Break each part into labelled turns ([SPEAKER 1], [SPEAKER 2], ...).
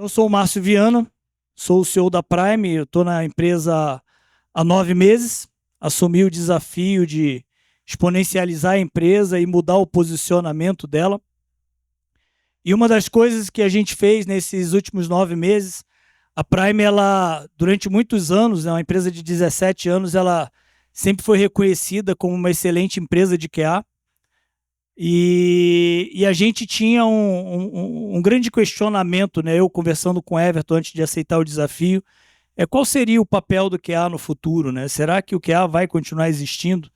[SPEAKER 1] Eu sou o Márcio Viana, sou o CEO da Prime, eu estou na empresa há 9 meses, assumi o desafio de exponencializar a empresa e mudar o posicionamento dela. E uma das coisas que a gente fez nesses últimos 9 meses, a Prime, ela, durante muitos anos, uma empresa de 17 anos, ela sempre foi reconhecida como uma excelente empresa de QA. E a gente tinha um grande questionamento, né? Eu conversando com o Everton antes de aceitar o desafio, qual seria o papel do QA no futuro, né? Será que o QA vai continuar existindo?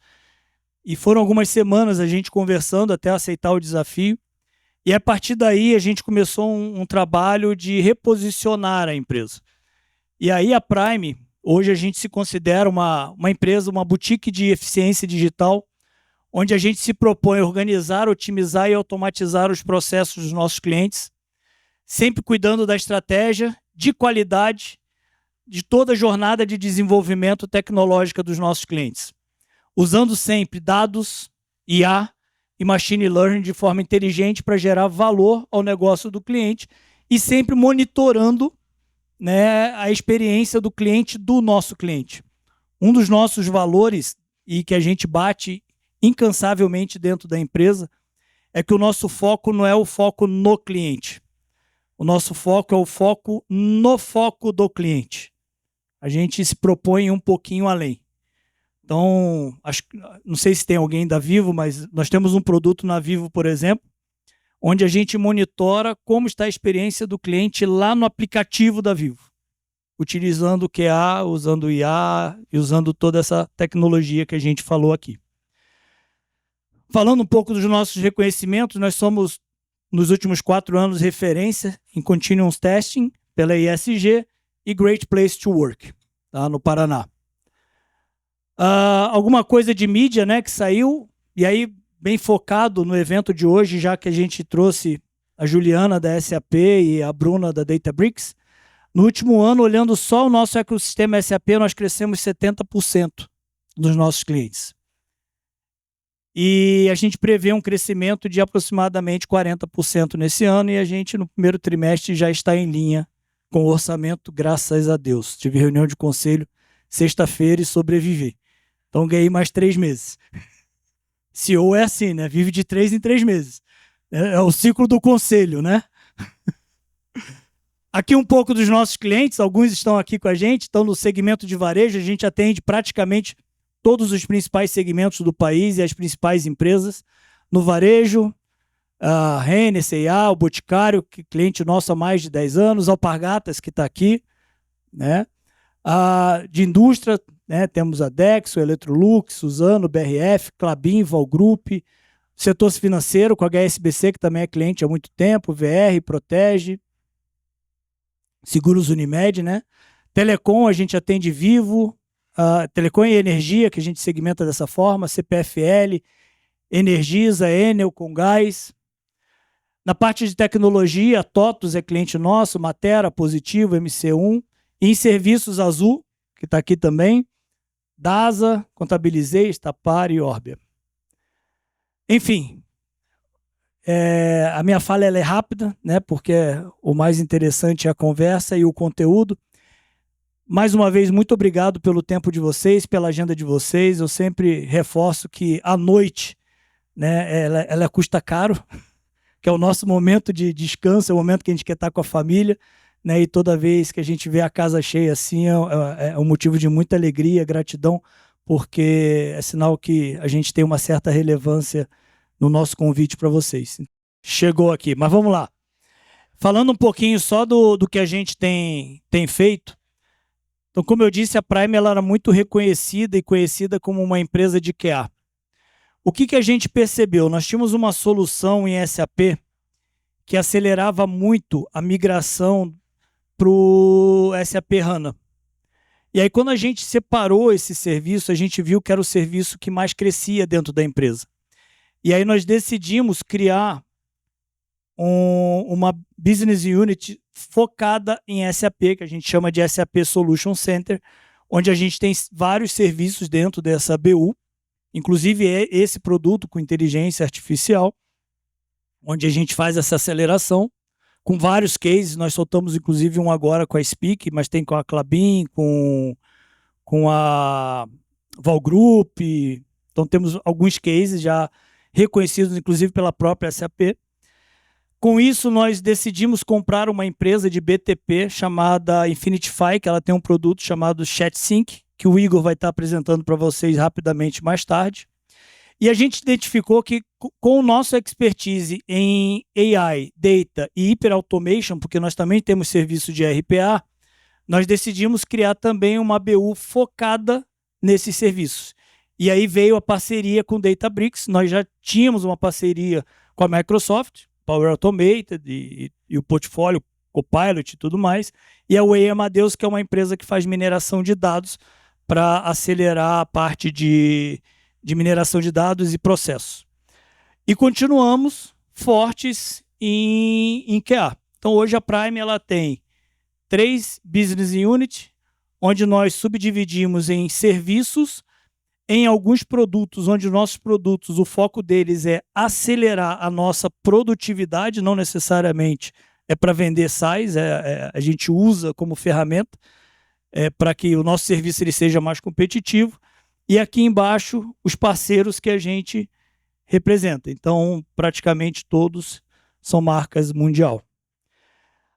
[SPEAKER 1] E foram algumas semanas a gente conversando até aceitar o desafio, e a partir daí a gente começou um trabalho de reposicionar a empresa. E aí a Prime, hoje a gente se considera uma empresa, uma boutique de eficiência digital, onde a gente se propõe a organizar, otimizar e automatizar os processos dos nossos clientes, sempre cuidando da estratégia, de qualidade, de toda a jornada de desenvolvimento tecnológica dos nossos clientes, usando sempre dados, IA e machine learning de forma inteligente para gerar valor ao negócio do cliente e sempre monitorando, né, a experiência do cliente do nosso cliente. Um dos nossos valores e que a gente bate incansavelmente dentro da empresa é que o nosso foco não é o foco no cliente. O nosso foco é o foco no foco do cliente. A gente se propõe um pouquinho além. Então, não sei se tem alguém da Vivo, mas nós temos um produto na Vivo, por exemplo, onde a gente monitora como está a experiência do cliente lá no aplicativo da Vivo, utilizando o QA, usando o IA e usando toda essa tecnologia que a gente falou aqui. Falando um pouco dos nossos reconhecimentos, nós somos, nos últimos 4 anos, referência em Continuous Testing pela ISG e Great Place to Work, tá, no Paraná. Alguma coisa de mídia, né, que saiu, e aí bem focado no evento de hoje, já que a gente trouxe a Juliana da SAP e a Bruna da Databricks. No último ano, olhando só o nosso ecossistema SAP, nós crescemos 70% dos nossos clientes. E a gente prevê um crescimento de aproximadamente 40% nesse ano, e a gente, no primeiro trimestre, já está em linha com o orçamento, graças a Deus. Tive reunião de conselho sexta-feira e sobrevivi. Então, ganhei mais 3 meses. CEO é assim, né? Vive de 3 em 3 meses. É o ciclo do conselho, né? Aqui um pouco dos nossos clientes, alguns estão aqui com a gente, estão no segmento de varejo, a gente atende praticamente todos os principais segmentos do país e as principais empresas. No varejo, a Renner, C&A, o Boticário, que cliente nosso há mais de 10 anos, Alpargatas, que está aqui, né? De indústria, né? Temos a Dexo, Electrolux, Suzano, BRF, Klabin, Valgroup, setor financeiro com a HSBC, que também é cliente há muito tempo, VR, Protege, Seguros Unimed, né? Telecom, a gente atende Vivo, Telecom e Energia, que a gente segmenta dessa forma, CPFL, Energisa, Enel, Comgás. Na parte de tecnologia, a TOTUS é cliente nosso, Matera, Positivo, MC1. E em serviços, Azul, que está aqui também, DASA, Contabilizei, Estapar e Orbia. Enfim, a minha fala ela é rápida, né, porque o mais interessante é a conversa e o conteúdo. Mais uma vez, muito obrigado pelo tempo de vocês, pela agenda de vocês. Eu sempre reforço que a noite, né, ela custa caro, que é o nosso momento de descanso, é o momento que a gente quer estar com a família, né, e toda vez que a gente vê a casa cheia assim, é um motivo de muita alegria, gratidão, porque é sinal que a gente tem uma certa relevância no nosso convite para vocês. Chegou aqui, mas vamos lá. Falando um pouquinho só do que a gente tem feito. Então, como eu disse, a Prime ela era muito reconhecida e conhecida como uma empresa de QA. O que a gente percebeu? Nós tínhamos uma solução em SAP que acelerava muito a migração para o SAP HANA. E aí, quando a gente separou esse serviço, a gente viu que era o serviço que mais crescia dentro da empresa. E aí nós decidimos criar uma business unit focada em SAP, que a gente chama de SAP Solution Center, onde a gente tem vários serviços dentro dessa BU, inclusive esse produto com inteligência artificial, onde a gente faz essa aceleração com vários cases. Nós soltamos inclusive um agora com a Speak, mas tem com a Klabin, com a Val Group. Então temos alguns cases já reconhecidos, inclusive pela própria SAP. Com isso, nós decidimos comprar uma empresa de BTP chamada Infinitify, que ela tem um produto chamado ChatSync, que o Igor vai estar apresentando para vocês rapidamente mais tarde. E a gente identificou que com o nosso expertise em AI, Data e Hyperautomation, porque nós também temos serviço de RPA, nós decidimos criar também uma BU focada nesses serviços. E aí veio a parceria com o Databricks. Nós já tínhamos uma parceria com a Microsoft, Power Automated e o portfólio, Copilot e tudo mais. E a Way Amadeus, que é uma empresa que faz mineração de dados para acelerar a parte de mineração de dados e processos. E continuamos fortes em QA. Então hoje a Prime ela tem 3 business units, onde nós subdividimos em serviços, em alguns produtos, onde nossos produtos, o foco deles é acelerar a nossa produtividade, não necessariamente é para vender SaaS, a gente usa como ferramenta para que o nosso serviço ele seja mais competitivo. E aqui embaixo, os parceiros que a gente representa. Então, praticamente todos são marcas mundial.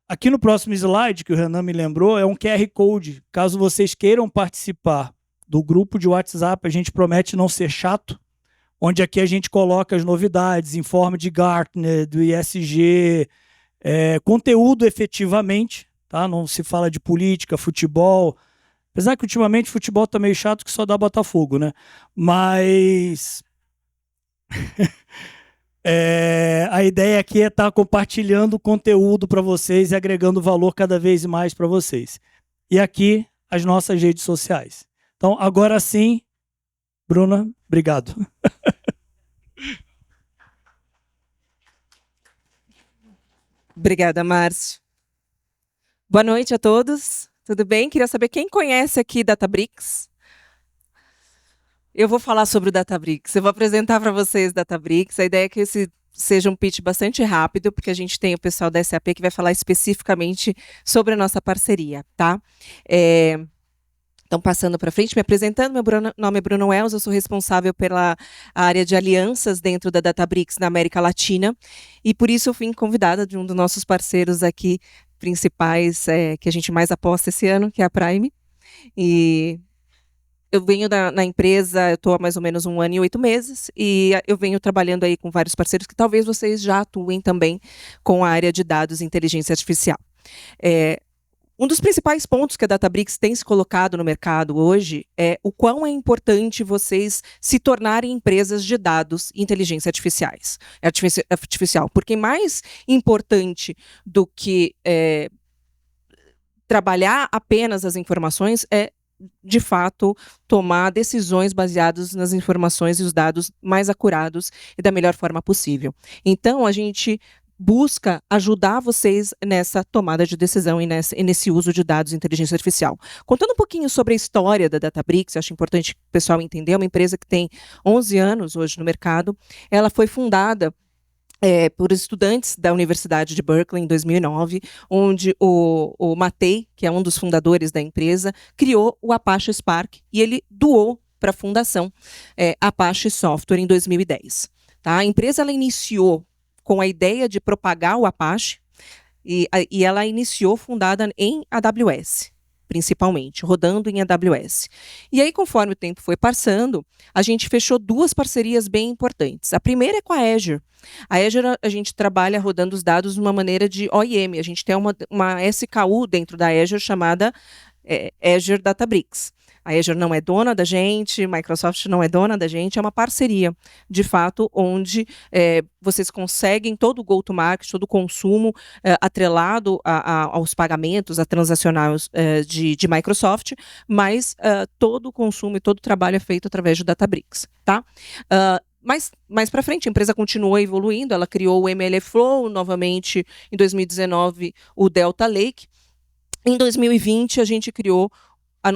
[SPEAKER 1] Aqui no próximo slide, que o Renan me lembrou, é um QR Code. Caso vocês queiram participar do grupo de WhatsApp, a gente promete não ser chato, onde aqui a gente coloca as novidades, informa de Gartner, do ISG, conteúdo efetivamente, tá? Não se fala de política, futebol, apesar que ultimamente futebol tá meio chato que só dá Botafogo, né? Mas a ideia aqui é estar compartilhando conteúdo para vocês e agregando valor cada vez mais para vocês. E aqui as nossas redes sociais. Então, agora sim, Bruna, obrigado.
[SPEAKER 2] Obrigada, Márcio. Boa noite a todos. Tudo bem? Queria saber quem conhece aqui Databricks. Eu vou falar sobre o Databricks. Eu vou apresentar para vocês Databricks. A ideia é que esse seja um pitch bastante rápido, porque a gente tem o pessoal da SAP que vai falar especificamente sobre a nossa parceria, tá? Então, passando para frente, me apresentando, meu nome é Bruno Wells, eu sou responsável pela área de alianças dentro da Databricks na América Latina, e por isso eu fui convidada de um dos nossos parceiros aqui principais, que a gente mais aposta esse ano, que é a Prime. E eu venho na empresa, eu estou há mais ou menos 1 ano e 8 meses, e eu venho trabalhando aí com vários parceiros que talvez vocês já atuem também com a área de dados e inteligência artificial. Um dos principais pontos que a Databricks tem se colocado no mercado hoje é o quão é importante vocês se tornarem empresas de dados e inteligência artificial. Porque mais importante do que trabalhar apenas as informações é, de fato, tomar decisões baseadas nas informações e os dados mais acurados e da melhor forma possível. Então, a gente busca ajudar vocês nessa tomada de decisão e nesse uso de dados de inteligência artificial. Contando um pouquinho sobre a história da Databricks, eu acho importante o pessoal entender, é uma empresa que tem 11 anos hoje no mercado. Ela foi fundada por estudantes da Universidade de Berkeley em 2009, onde o Matei, que é um dos fundadores da empresa, criou o Apache Spark e ele doou para a fundação Apache Software em 2010. Tá? A empresa ela iniciou com a ideia de propagar o Apache, e ela iniciou fundada em AWS, principalmente, rodando em AWS. E aí, conforme o tempo foi passando, a gente fechou 2 parcerias bem importantes. A primeira é com a Azure. A Azure, a gente trabalha rodando os dados de uma maneira de OEM. A gente tem uma SKU dentro da Azure chamada Azure Databricks. A Azure não é dona da gente, Microsoft não é dona da gente, é uma parceria, de fato, onde vocês conseguem todo o go-to-market, todo o consumo atrelado aos pagamentos, a transacionais de Microsoft, mas todo o consumo e todo o trabalho é feito através do Databricks, tá? Mas mais para frente, a empresa continuou evoluindo, ela criou o MLflow, novamente, em 2019, o Delta Lake. Em 2020, a gente criou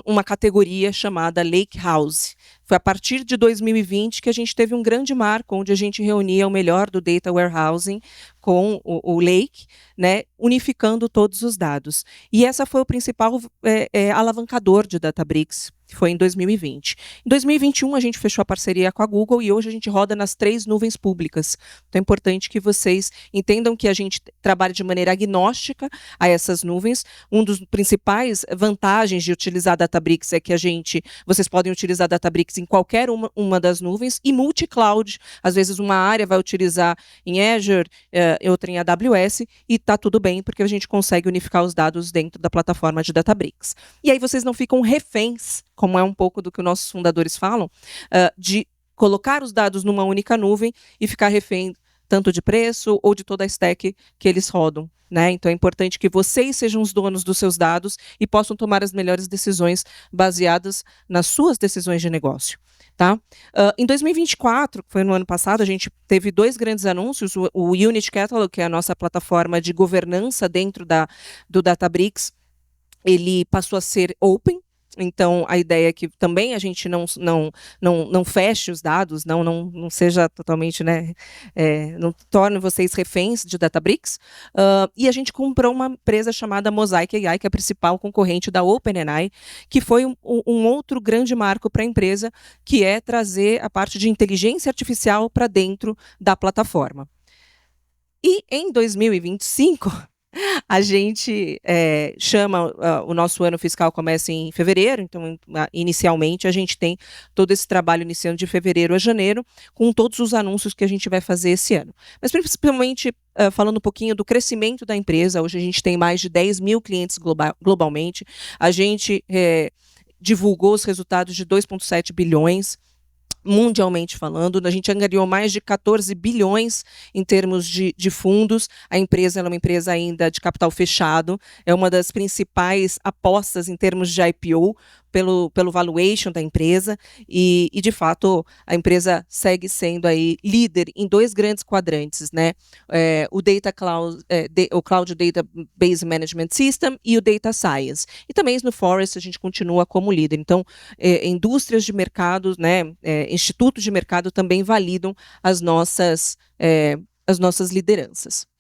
[SPEAKER 2] uma categoria chamada Lakehouse. Foi a partir de 2020 que a gente teve um grande marco, onde a gente reunia o melhor do Data Warehousing com o Lake, né, unificando todos os dados. E essa foi o principal alavancador de Databricks, que foi em 2020. Em 2021, a gente fechou a parceria com a Google e hoje a gente roda nas 3 nuvens públicas. Então é importante que vocês entendam que a gente trabalha de maneira agnóstica a essas nuvens. Um dos principais vantagens de utilizar Databricks é que vocês podem utilizar Databricks em qualquer uma das nuvens, e multi-cloud. Às vezes uma área vai utilizar em Azure, outra em AWS, e está tudo bem, porque a gente consegue unificar os dados dentro da plataforma de Databricks. E aí vocês não ficam reféns, como é um pouco do que os nossos fundadores falam, de colocar os dados numa única nuvem e ficar refém tanto de preço ou de toda a stack que eles rodam, né? Então é importante que vocês sejam os donos dos seus dados e possam tomar as melhores decisões baseadas nas suas decisões de negócio. Tá? Em 2024, que foi no ano passado, a gente teve 2 grandes anúncios. O Unit Catalog, que é a nossa plataforma de governança dentro do Databricks, ele passou a ser open. Então, a ideia é que também a gente não feche os dados, não seja totalmente, né, não torne vocês reféns de Databricks. E a gente comprou uma empresa chamada Mosaic AI, que é a principal concorrente da OpenAI, que foi um outro grande marco para a empresa, que é trazer a parte de inteligência artificial para dentro da plataforma. E em 2025... a gente chama, o nosso ano fiscal começa em fevereiro, então inicialmente a gente tem todo esse trabalho iniciando de fevereiro a janeiro, com todos os anúncios que a gente vai fazer esse ano. Mas principalmente falando um pouquinho do crescimento da empresa, hoje a gente tem mais de 10 mil clientes globalmente, a gente divulgou os resultados de 2,7 bilhões, mundialmente falando, a gente angariou mais de 14 bilhões em termos de fundos. A empresa é uma empresa ainda de capital fechado, é uma das principais apostas em termos de IPO, pelo valuation da empresa, e de fato a empresa segue sendo aí líder em 2 grandes quadrantes, né? O Data Cloud, o Cloud Database Management System e o Data Science. E também no Forest a gente continua como líder. Então, indústrias de mercado, né, institutos de mercado também validam as nossas lideranças.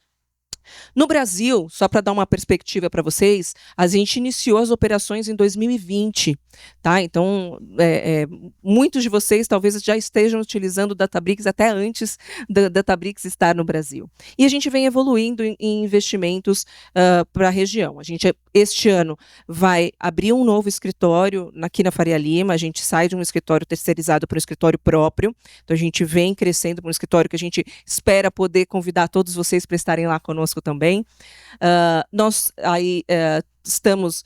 [SPEAKER 2] No Brasil, só para dar uma perspectiva para vocês, a gente iniciou as operações em 2020, tá? Então, muitos de vocês talvez já estejam utilizando o Databricks até antes da Databricks estar no Brasil. E a gente vem evoluindo em investimentos para a região. A gente, este ano, vai abrir um novo escritório aqui na Faria Lima. A gente sai de um escritório terceirizado para um escritório próprio. Então, a gente vem crescendo para um escritório que a gente espera poder convidar todos vocês para estarem lá conosco também. Nós aí estamos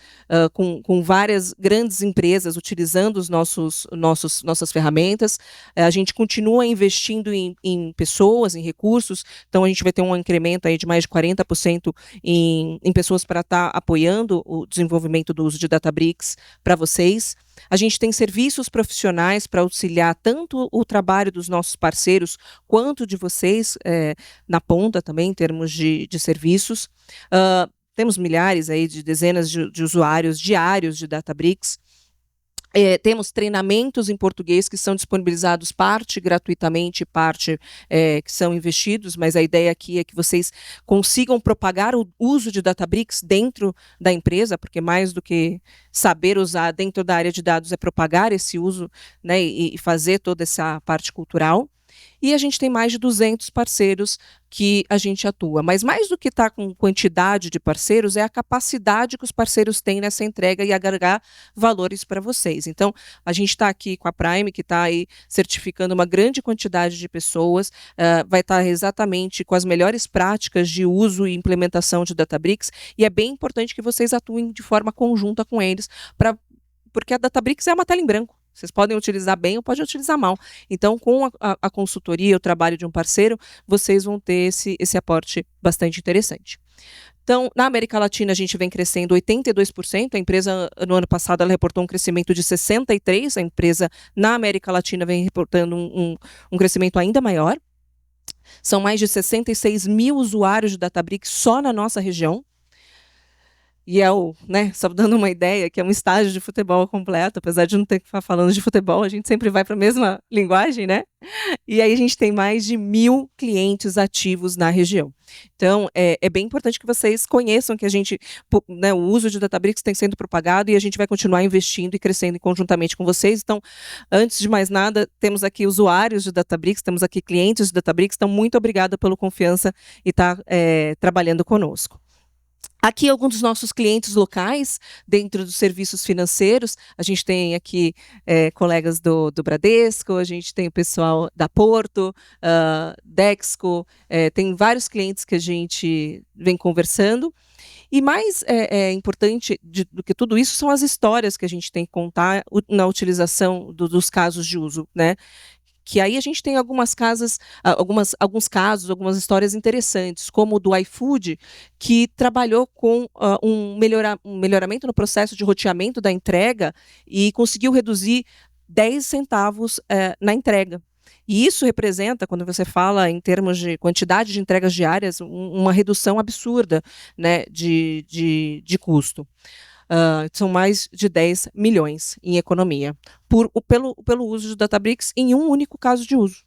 [SPEAKER 2] com várias grandes empresas utilizando nossas ferramentas. A gente continua investindo em pessoas, em recursos, então a gente vai ter um incremento aí de mais de 40% em pessoas para estar apoiando o desenvolvimento do uso de Databricks para vocês. A gente tem serviços profissionais para auxiliar tanto o trabalho dos nossos parceiros quanto de vocês na ponta também, em termos de serviços. Temos milhares aí de dezenas de usuários diários de Databricks. Temos treinamentos em português que são disponibilizados, parte gratuitamente, parte que são investidos, mas a ideia aqui é que vocês consigam propagar o uso de Databricks dentro da empresa, porque mais do que saber usar dentro da área de dados é propagar esse uso, né, e fazer toda essa parte cultural. E a gente tem mais de 200 parceiros que a gente atua. Mas mais do que estar com quantidade de parceiros, é a capacidade que os parceiros têm nessa entrega e agregar valores para vocês. Então, a gente está aqui com a Prime, que está aí certificando uma grande quantidade de pessoas, vai estar exatamente com as melhores práticas de uso e implementação de Databricks, e é bem importante que vocês atuem de forma conjunta com eles, porque a Databricks é uma tela em branco. Vocês podem utilizar bem ou podem utilizar mal. Então, com a consultoria, o trabalho de um parceiro, vocês vão ter esse aporte bastante interessante. Então, na América Latina, a gente vem crescendo 82%. A empresa, no ano passado, ela reportou um crescimento de 63%. A empresa, na América Latina, vem reportando um crescimento ainda maior. São mais de 66 mil usuários de Databricks só na nossa região. e é o, né, só dando uma ideia, que é um estádio de futebol completo, apesar de não ter que ficar falando de futebol, a gente sempre vai para a mesma linguagem, né? E aí a gente tem mais de 1.000 clientes ativos na região. Então, é bem importante que vocês conheçam que a gente, né, o uso de Databricks tem sendo propagado e a gente vai continuar investindo e crescendo conjuntamente com vocês. Então, antes de mais nada, temos aqui usuários de Databricks, temos aqui clientes de Databricks, então muito obrigada pela confiança e estar trabalhando conosco. Aqui alguns dos nossos clientes locais, dentro dos serviços financeiros, a gente tem aqui colegas do Bradesco, a gente tem o pessoal da Porto, Dexco, tem vários clientes que a gente vem conversando. E mais importante do que tudo isso são as histórias que a gente tem que contar na utilização dos casos de uso, né? Que aí a gente tem alguns casos, algumas histórias interessantes, como o do iFood, que trabalhou com um melhoramento no processo de roteamento da entrega e conseguiu reduzir 10 centavos na entrega. E isso representa, quando você fala em termos de quantidade de entregas diárias, uma redução absurda, né, de custo. São mais de 10 milhões em economia, pelo uso de Databricks em um único caso de uso.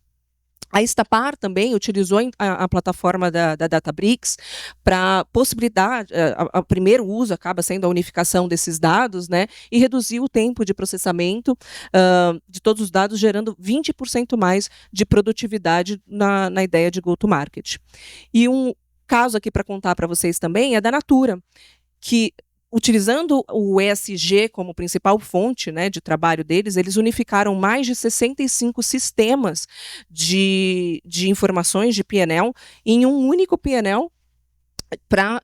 [SPEAKER 2] A Estapar também utilizou a plataforma da Databricks para possibilitar, o primeiro uso acaba sendo a unificação desses dados, né, e reduzir o tempo de processamento de todos os dados, gerando 20% mais de produtividade na ideia de go-to-market. E um caso aqui para contar para vocês também é da Natura, que utilizando o ESG como principal fonte, né, de trabalho deles, eles unificaram mais de 65 sistemas de informações de P&L em um único P&L para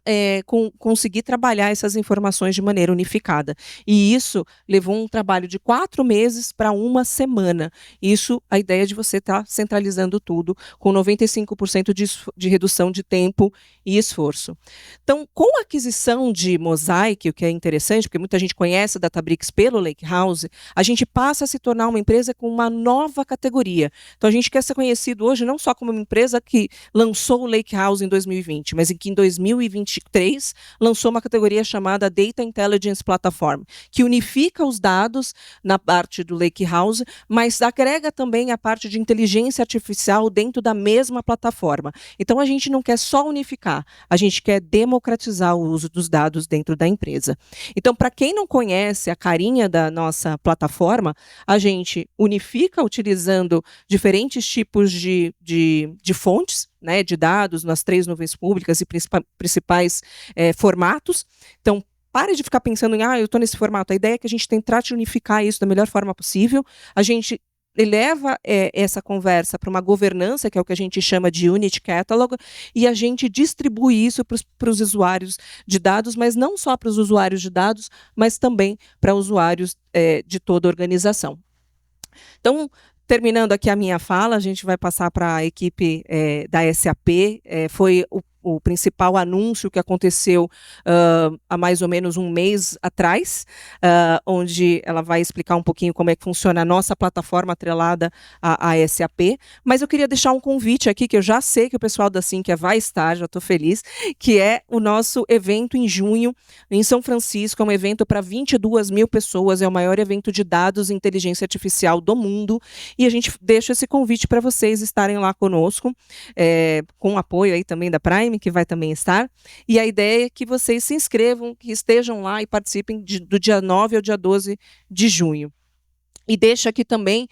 [SPEAKER 2] conseguir trabalhar essas informações de maneira unificada. E isso levou um trabalho de 4 meses para 1 semana. Isso, a ideia de você estar centralizando tudo, com 95% de redução de tempo e esforço. Então, com a aquisição de Mosaic, o que é interessante, porque muita gente conhece a Databricks pelo Lakehouse, a gente passa a se tornar uma empresa com uma nova categoria. Então, a gente quer ser conhecido hoje não só como uma empresa que lançou o Lakehouse em 2020, mas em que em 2023 lançou uma categoria chamada Data Intelligence Platform, que unifica os dados na parte do Lakehouse, mas agrega também a parte de inteligência artificial dentro da mesma plataforma. Então, a gente não quer só unificar, a gente quer democratizar o uso dos dados dentro da empresa. Então, para quem não conhece a carinha da nossa plataforma, a gente unifica utilizando diferentes tipos de fontes, né, de dados nas 3 nuvens públicas e principais formatos. Então, pare de ficar pensando em, eu estou nesse formato. A ideia é que a gente tentar unificar isso da melhor forma possível. A gente leva essa conversa para uma governança, que é o que a gente chama de Unit Catalog, e a gente distribui isso para os usuários de dados, mas não só para os usuários de dados, mas também para usuários de toda a organização. Então, terminando aqui a minha fala, a gente vai passar para a equipe da SAP. Foi o principal anúncio que aconteceu há mais ou menos um mês atrás, onde ela vai explicar um pouquinho como é que funciona a nossa plataforma atrelada à SAP. Mas eu queria deixar um convite aqui, que eu já sei que o pessoal da Sinqia vai estar, já estou feliz, que é o nosso evento em junho, em São Francisco. É um evento para 22 mil pessoas, é o maior evento de dados e inteligência artificial do mundo, e a gente deixa esse convite para vocês estarem lá conosco, com o apoio aí também da Prime, que vai também estar, e a ideia é que vocês se inscrevam, que estejam lá e participem do dia 9 ao dia 12 de junho. E deixa aqui também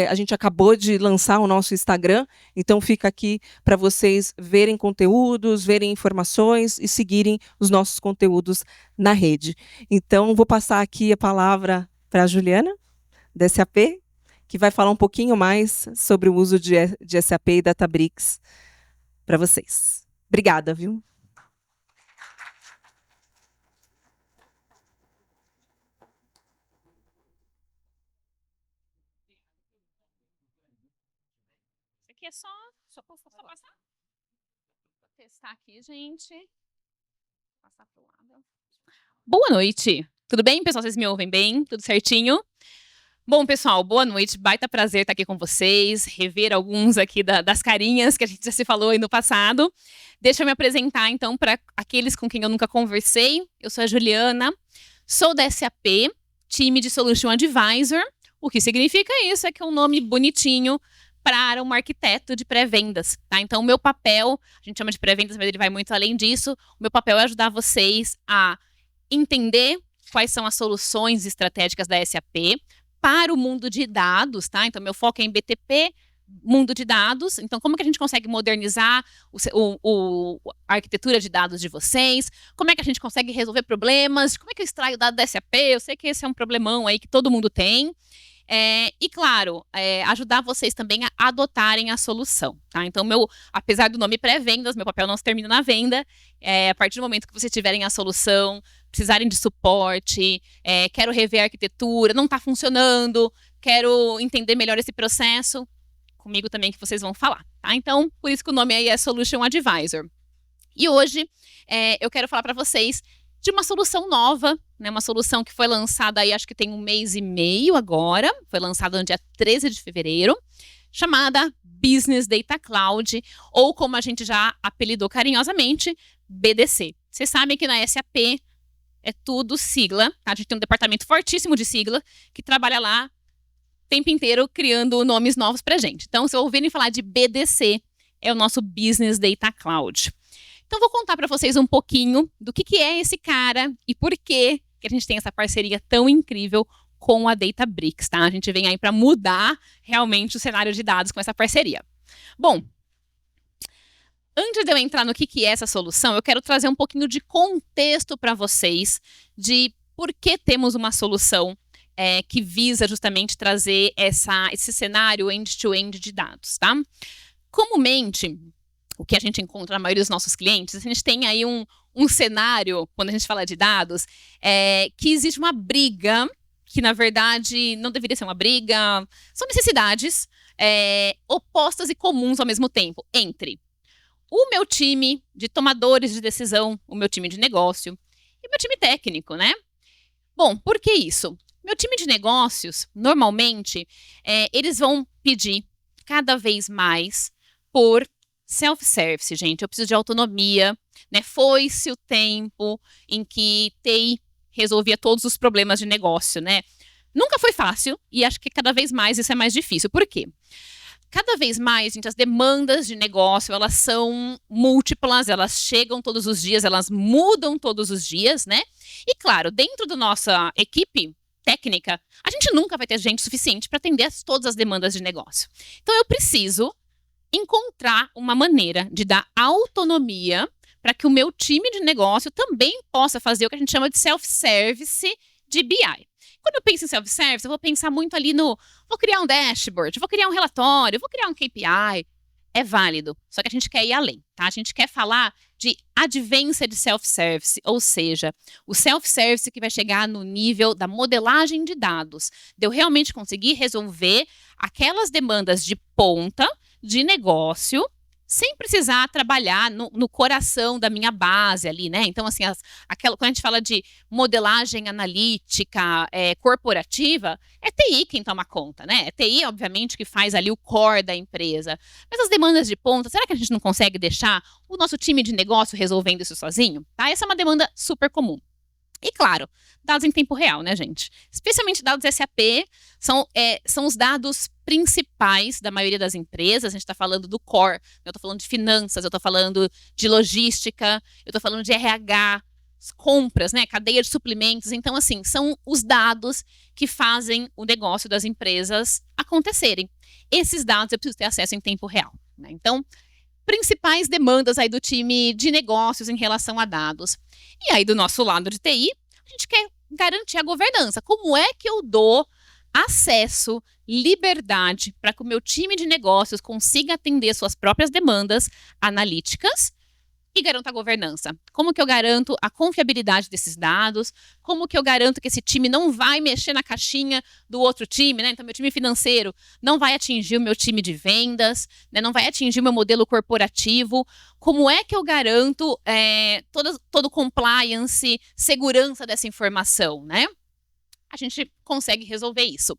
[SPEAKER 2] a gente acabou de lançar o nosso Instagram, então fica aqui para vocês verem conteúdos, verem informações e seguirem os nossos conteúdos na rede. Então, vou passar aqui a palavra para a Juliana, da SAP, que vai falar um pouquinho mais sobre o uso de SAP e Databricks para vocês. Obrigada, viu?
[SPEAKER 3] Isso aqui é só passar. Vou testar aqui, gente. Passar pro lado. Boa noite. Tudo bem, pessoal? Vocês me ouvem bem? Tudo certinho? Bom, pessoal, boa noite. Baita prazer estar aqui com vocês, rever alguns aqui das carinhas que a gente já se falou aí no passado. Deixa eu me apresentar, então, para aqueles com quem eu nunca conversei. Eu sou a Juliana, sou da SAP, time de Solution Advisor. O que significa isso? É que é um nome bonitinho para um arquiteto de pré-vendas, tá? Então, o meu papel, a gente chama de pré-vendas, mas ele vai muito além disso. O meu papel é ajudar vocês a entender quais são as soluções estratégicas da SAP para o mundo de dados, tá? Então, meu foco é em BTP, mundo de dados. Então, como que a gente consegue modernizar a arquitetura de dados de vocês? Como é que a gente consegue resolver problemas? Como é que eu extraio o dado da SAP? Eu sei que esse é um problemão aí que todo mundo tem. E, claro, ajudar vocês também a adotarem a solução, tá? Então, apesar do nome pré-vendas, meu papel não se termina na venda. A partir do momento que vocês tiverem a solução, precisarem de suporte, quero rever a arquitetura, não está funcionando, quero entender melhor esse processo, comigo também que vocês vão falar, tá? Então, por isso que o nome aí é Solution Advisor. E hoje, eu quero falar para vocês de uma solução nova, né? Uma solução que foi lançada aí, acho que tem 1 mês e meio agora, foi lançada no dia 13 de fevereiro, chamada Business Data Cloud, ou como a gente já apelidou carinhosamente, BDC. Vocês sabem que na SAP é tudo sigla, tá? A gente tem um departamento fortíssimo de sigla que trabalha lá o tempo inteiro criando nomes novos pra gente. Então, se ouvirem falar de BDC, é o nosso Business Data Cloud. Então, vou contar para vocês um pouquinho do que é esse cara e por que a gente tem essa parceria tão incrível com a Databricks, tá? A gente vem aí para mudar realmente o cenário de dados com essa parceria. Bom, antes de eu entrar no que é essa solução, eu quero trazer um pouquinho de contexto para vocês de por que temos uma solução que visa justamente trazer esse cenário end-to-end de dados, tá? Comumente, o que a gente encontra na maioria dos nossos clientes, a gente tem aí um cenário, quando a gente fala de dados, que existe uma briga, que na verdade não deveria ser uma briga, são necessidades opostas e comuns ao mesmo tempo, entre o meu time de tomadores de decisão, o meu time de negócio e o meu time técnico, né? Bom, por que isso? Meu time de negócios, normalmente, eles vão pedir cada vez mais por self-service, gente. Eu preciso de autonomia, né? Foi-se o tempo em que TI resolvia todos os problemas de negócio, né? Nunca foi fácil e acho que cada vez mais isso é mais difícil. Por quê? Cada vez mais, gente, as demandas de negócio, elas são múltiplas, elas chegam todos os dias, elas mudam todos os dias, né? E claro, dentro da nossa equipe técnica, a gente nunca vai ter gente suficiente para atender todas as demandas de negócio. Então, eu preciso encontrar uma maneira de dar autonomia para que o meu time de negócio também possa fazer o que a gente chama de self-service de BI. Quando eu penso em self-service, eu vou pensar muito ali vou criar um dashboard, vou criar um relatório, vou criar um KPI. É válido, só que a gente quer ir além, tá? A gente quer falar de advanced self-service, ou seja, o self-service que vai chegar no nível da modelagem de dados, de eu realmente conseguir resolver aquelas demandas de ponta de negócio, sem precisar trabalhar no coração da minha base ali, né? Então, assim, quando a gente fala de modelagem analítica corporativa, é TI quem toma conta, né? É TI, obviamente, que faz ali o core da empresa. Mas as demandas de ponta, será que a gente não consegue deixar o nosso time de negócio resolvendo isso sozinho? Tá? Essa é uma demanda super comum. E, claro, dados em tempo real, né, gente? Especialmente dados SAP, são os dados principais da maioria das empresas. A gente está falando do core, eu estou falando de finanças, eu estou falando de logística, eu estou falando de RH, compras, né, cadeia de suprimentos. Então, assim, são os dados que fazem o negócio das empresas acontecerem. Esses dados eu preciso ter acesso em tempo real, né? Então, principais demandas aí do time de negócios em relação a dados. E aí, do nosso lado de TI, a gente quer garantir a governança. Como é que eu dou acesso, liberdade para que o meu time de negócios consiga atender suas próprias demandas analíticas e garanta a governança? Como que eu garanto a confiabilidade desses dados? Como que eu garanto que esse time não vai mexer na caixinha do outro time, né? Então, meu time financeiro não vai atingir o meu time de vendas, né? Não vai atingir o meu modelo corporativo. Como é que eu garanto todo compliance, segurança dessa informação, né? A gente consegue resolver isso.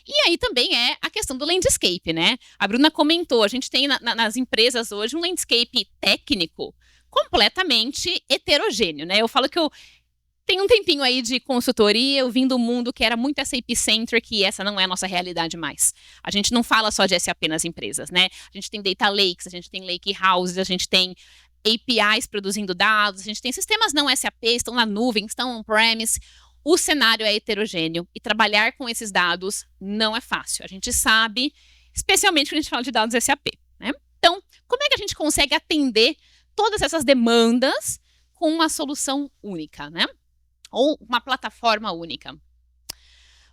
[SPEAKER 3] E aí também é a questão do landscape, né? A Bruna comentou, a gente tem nas empresas hoje um landscape técnico completamente heterogêneo, né? Eu falo que eu tenho um tempinho aí de consultoria, eu vim do mundo que era muito SAP-centric e essa não é a nossa realidade mais. A gente não fala só de SAP nas empresas, né? A gente tem data lakes, a gente tem lake houses, a gente tem APIs produzindo dados, a gente tem sistemas não SAP, estão na nuvem, estão on-premise. O cenário é heterogêneo e trabalhar com esses dados não é fácil. A gente sabe, especialmente quando a gente fala de dados SAP, né? Então, como é que a gente consegue atender todas essas demandas com uma solução única, né? Ou uma plataforma única?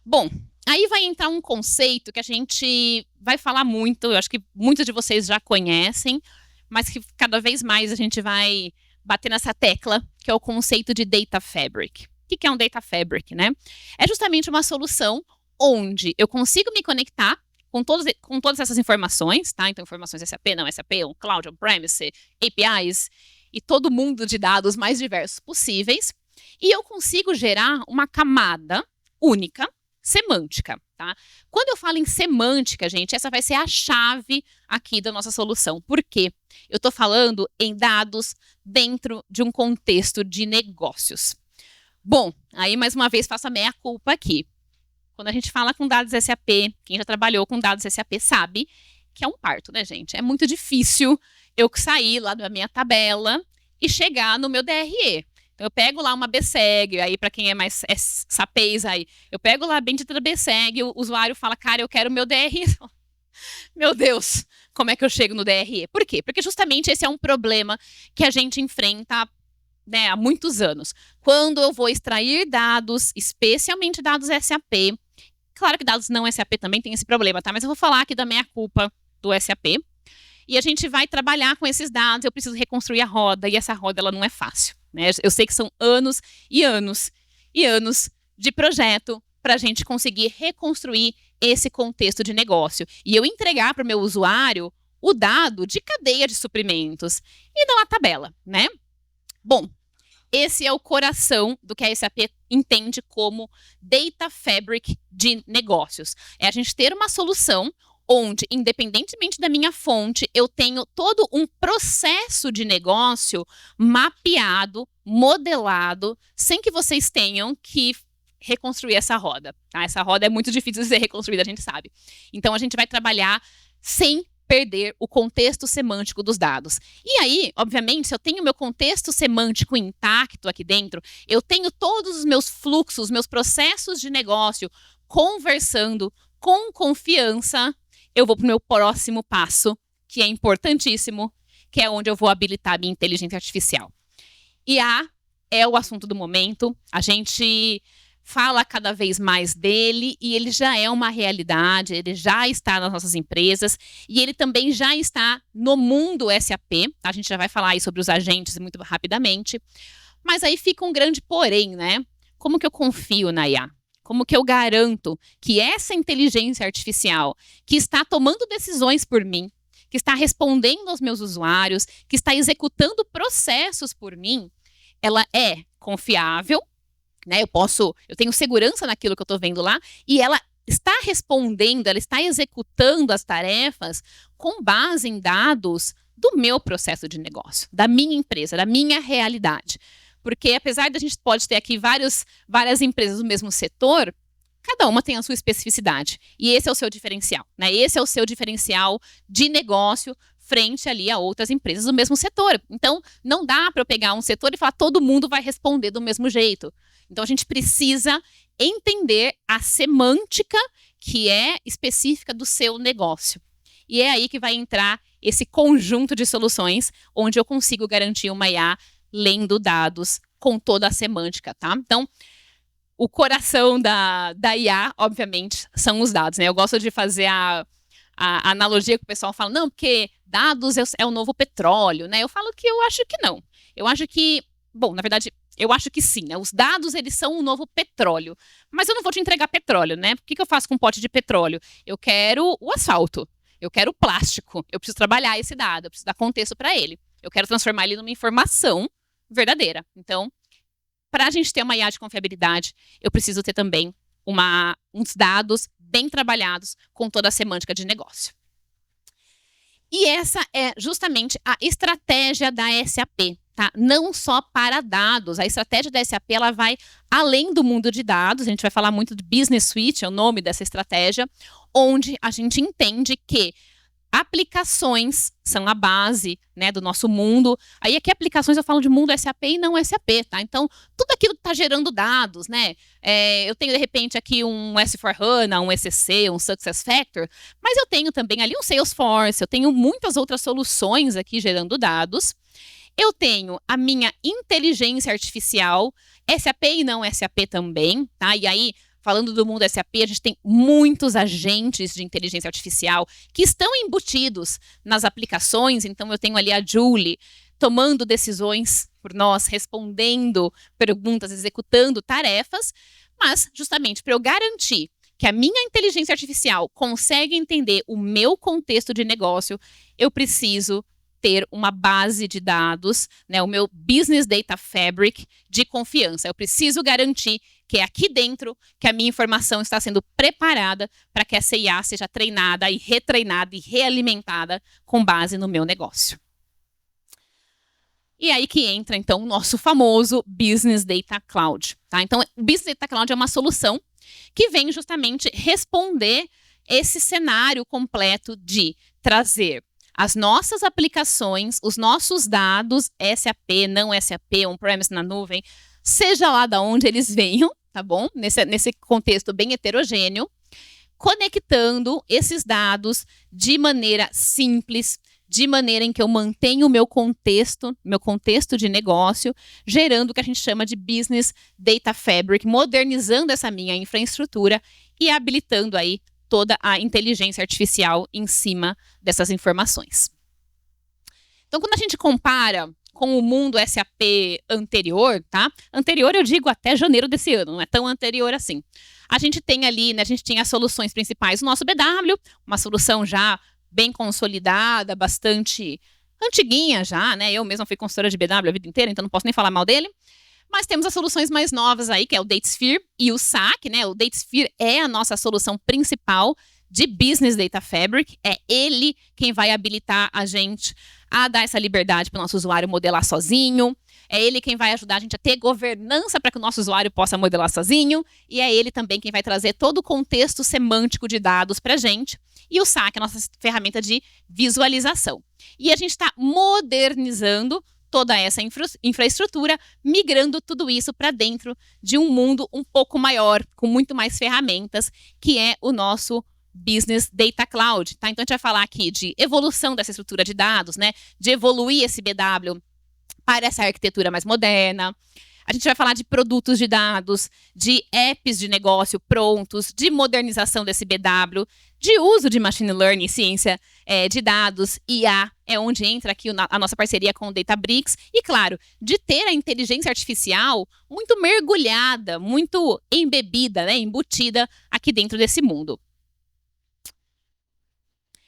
[SPEAKER 3] Bom, aí vai entrar um conceito que a gente vai falar muito, eu acho que muitos de vocês já conhecem, mas que cada vez mais a gente vai bater nessa tecla, que é o conceito de Data Fabric. O que é um Data Fabric, né? É justamente uma solução onde eu consigo me conectar com todas essas informações, tá? Então, informações SAP, não SAP, Cloud, On-Premise, APIs e todo mundo de dados mais diversos possíveis. E eu consigo gerar uma camada única, semântica, tá? Quando eu falo em semântica, gente, essa vai ser a chave aqui da nossa solução. Por quê? Eu estou falando em dados dentro de um contexto de negócios. Bom, aí mais uma vez faço a meia-culpa aqui. Quando a gente fala com dados SAP, quem já trabalhou com dados SAP sabe que é um parto, né, gente? É muito difícil eu sair lá da minha tabela e chegar no meu DRE. Então, eu pego lá uma BSEG, aí para quem é mais SAPês aí, eu pego lá a bendita da BSEG, o usuário fala, cara, eu quero o meu DRE. Meu Deus, como é que eu chego no DRE? Por quê? Porque justamente esse é um problema que a gente enfrenta, né, há muitos anos. Quando eu vou extrair dados, especialmente dados SAP, claro que dados não SAP também tem esse problema, tá? Mas eu vou falar aqui da meia-culpa do SAP. E a gente vai trabalhar com esses dados, eu preciso reconstruir a roda, e essa roda ela não é fácil, né? Eu sei que são anos e anos e anos de projeto para a gente conseguir reconstruir esse contexto de negócio. E eu entregar para o meu usuário o dado de cadeia de suprimentos e não a tabela, né? Bom, esse é o coração do que a SAP entende como Data Fabric de negócios. É a gente ter uma solução onde, independentemente da minha fonte, eu tenho todo um processo de negócio mapeado, modelado, sem que vocês tenham que reconstruir essa roda. Tá? Essa roda é muito difícil de ser reconstruída, a gente sabe. Então, a gente vai trabalhar sem perder o contexto semântico dos dados. E aí, obviamente, se eu tenho meu contexto semântico intacto aqui dentro, eu tenho todos os meus fluxos, meus processos de negócio conversando com confiança, eu vou para o meu próximo passo, que é importantíssimo, que é onde eu vou habilitar a minha inteligência artificial. IA é o assunto do momento, a gente fala cada vez mais dele e ele já é uma realidade, ele já está nas nossas empresas e ele também já está no mundo SAP. A gente já vai falar aí sobre os agentes muito rapidamente, mas aí fica um grande porém, né? Como que eu confio na IA? Como que eu garanto que essa inteligência artificial que está tomando decisões por mim, que está respondendo aos meus usuários, que está executando processos por mim, ela é confiável, né? Eu tenho segurança naquilo que eu estou vendo lá e ela está respondendo, ela está executando as tarefas com base em dados do meu processo de negócio, da minha empresa, da minha realidade. Porque apesar de a gente pode ter aqui várias empresas do mesmo setor, cada uma tem a sua especificidade. E esse é o seu diferencial, né? Esse é o seu diferencial de negócio frente ali a outras empresas do mesmo setor. Então, não dá para eu pegar um setor e falar todo mundo vai responder do mesmo jeito. Então, a gente precisa entender a semântica que é específica do seu negócio. E é aí que vai entrar esse conjunto de soluções onde eu consigo garantir uma IA lendo dados com toda a semântica, tá? Então, o coração da IA, obviamente, são os dados, né? Eu gosto de fazer a analogia que o pessoal fala, não, porque dados é o novo petróleo, né? Eu falo que eu acho que não. Eu acho que, bom, na verdade, eu acho que sim, né? Os dados, eles são o novo petróleo. Mas eu não vou te entregar petróleo, né? O que eu faço com um pote de petróleo? Eu quero o asfalto, eu quero o plástico, eu preciso trabalhar esse dado, eu preciso dar contexto para ele. Eu quero transformar ele numa informação verdadeira. Então, para a gente ter uma IA de confiabilidade, eu preciso ter também uns dados bem trabalhados com toda a semântica de negócio. E essa é justamente a estratégia da SAP, tá? Não só para dados. A estratégia da SAP ela vai além do mundo de dados. A gente vai falar muito de Business Suite, é o nome dessa estratégia, onde a gente entende que aplicações são a base, né, do nosso mundo. Aí aqui aplicações eu falo de mundo SAP e não SAP, tá? Então, tudo aquilo que está gerando dados, né? Eu tenho, de repente, aqui um S4HANA, um ECC, um SuccessFactors, mas eu tenho também ali um Salesforce, eu tenho muitas outras soluções aqui gerando dados. Eu tenho a minha inteligência artificial, SAP e não SAP também, tá? E aí, falando do mundo SAP, a gente tem muitos agentes de inteligência artificial que estão embutidos nas aplicações. Então, eu tenho ali a Julie tomando decisões por nós, respondendo perguntas, executando tarefas. Mas, justamente, para eu garantir que a minha inteligência artificial consegue entender o meu contexto de negócio, eu preciso ter uma base de dados, né, o meu Business Data Fabric de confiança. Eu preciso garantir que é aqui dentro que a minha informação está sendo preparada para que essa IA seja treinada e retreinada e realimentada com base no meu negócio. E aí que entra, então, o nosso famoso Business Data Cloud. Tá? Então, o Business Data Cloud é uma solução que vem justamente responder esse cenário completo de trazer as nossas aplicações, os nossos dados, SAP, não SAP, on-premise na nuvem, seja lá de onde eles venham, tá bom? Nesse contexto bem heterogêneo, conectando esses dados de maneira simples, de maneira em que eu mantenho o meu contexto de negócio, gerando o que a gente chama de Business Data Fabric, modernizando essa minha infraestrutura e habilitando aí toda a inteligência artificial em cima dessas informações. Então, quando a gente compara com o mundo SAP anterior, tá? Anterior eu digo até janeiro desse ano, não é tão anterior assim. A gente tem ali, né, a gente tinha as soluções principais do nosso BW, uma solução já bem consolidada, bastante antiguinha já, né? Eu mesma fui consultora de BW a vida inteira, então não posso nem falar mal dele. Mas temos as soluções mais novas aí, que é o DataSphere e o SAC, né? O DataSphere é a nossa solução principal de Business Data Fabric. É ele quem vai habilitar a gente a dar essa liberdade para o nosso usuário modelar sozinho. É ele quem vai ajudar a gente a ter governança para que o nosso usuário possa modelar sozinho. E é ele também quem vai trazer todo o contexto semântico de dados para a gente. E o SAC é a nossa ferramenta de visualização. E a gente está modernizando toda essa infraestrutura, migrando tudo isso para dentro de um mundo um pouco maior, com muito mais ferramentas, que é o nosso Business Data Cloud. Tá? Então, a gente vai falar aqui de evolução dessa estrutura de dados, né? De evoluir esse BW para essa arquitetura mais moderna. A gente vai falar de produtos de dados, de apps de negócio prontos, de modernização desse BW, de uso de machine learning, ciência de dados, IA, é onde entra aqui a nossa parceria com o Databricks, e claro, de ter a inteligência artificial muito mergulhada, muito embebida, né, embutida aqui dentro desse mundo.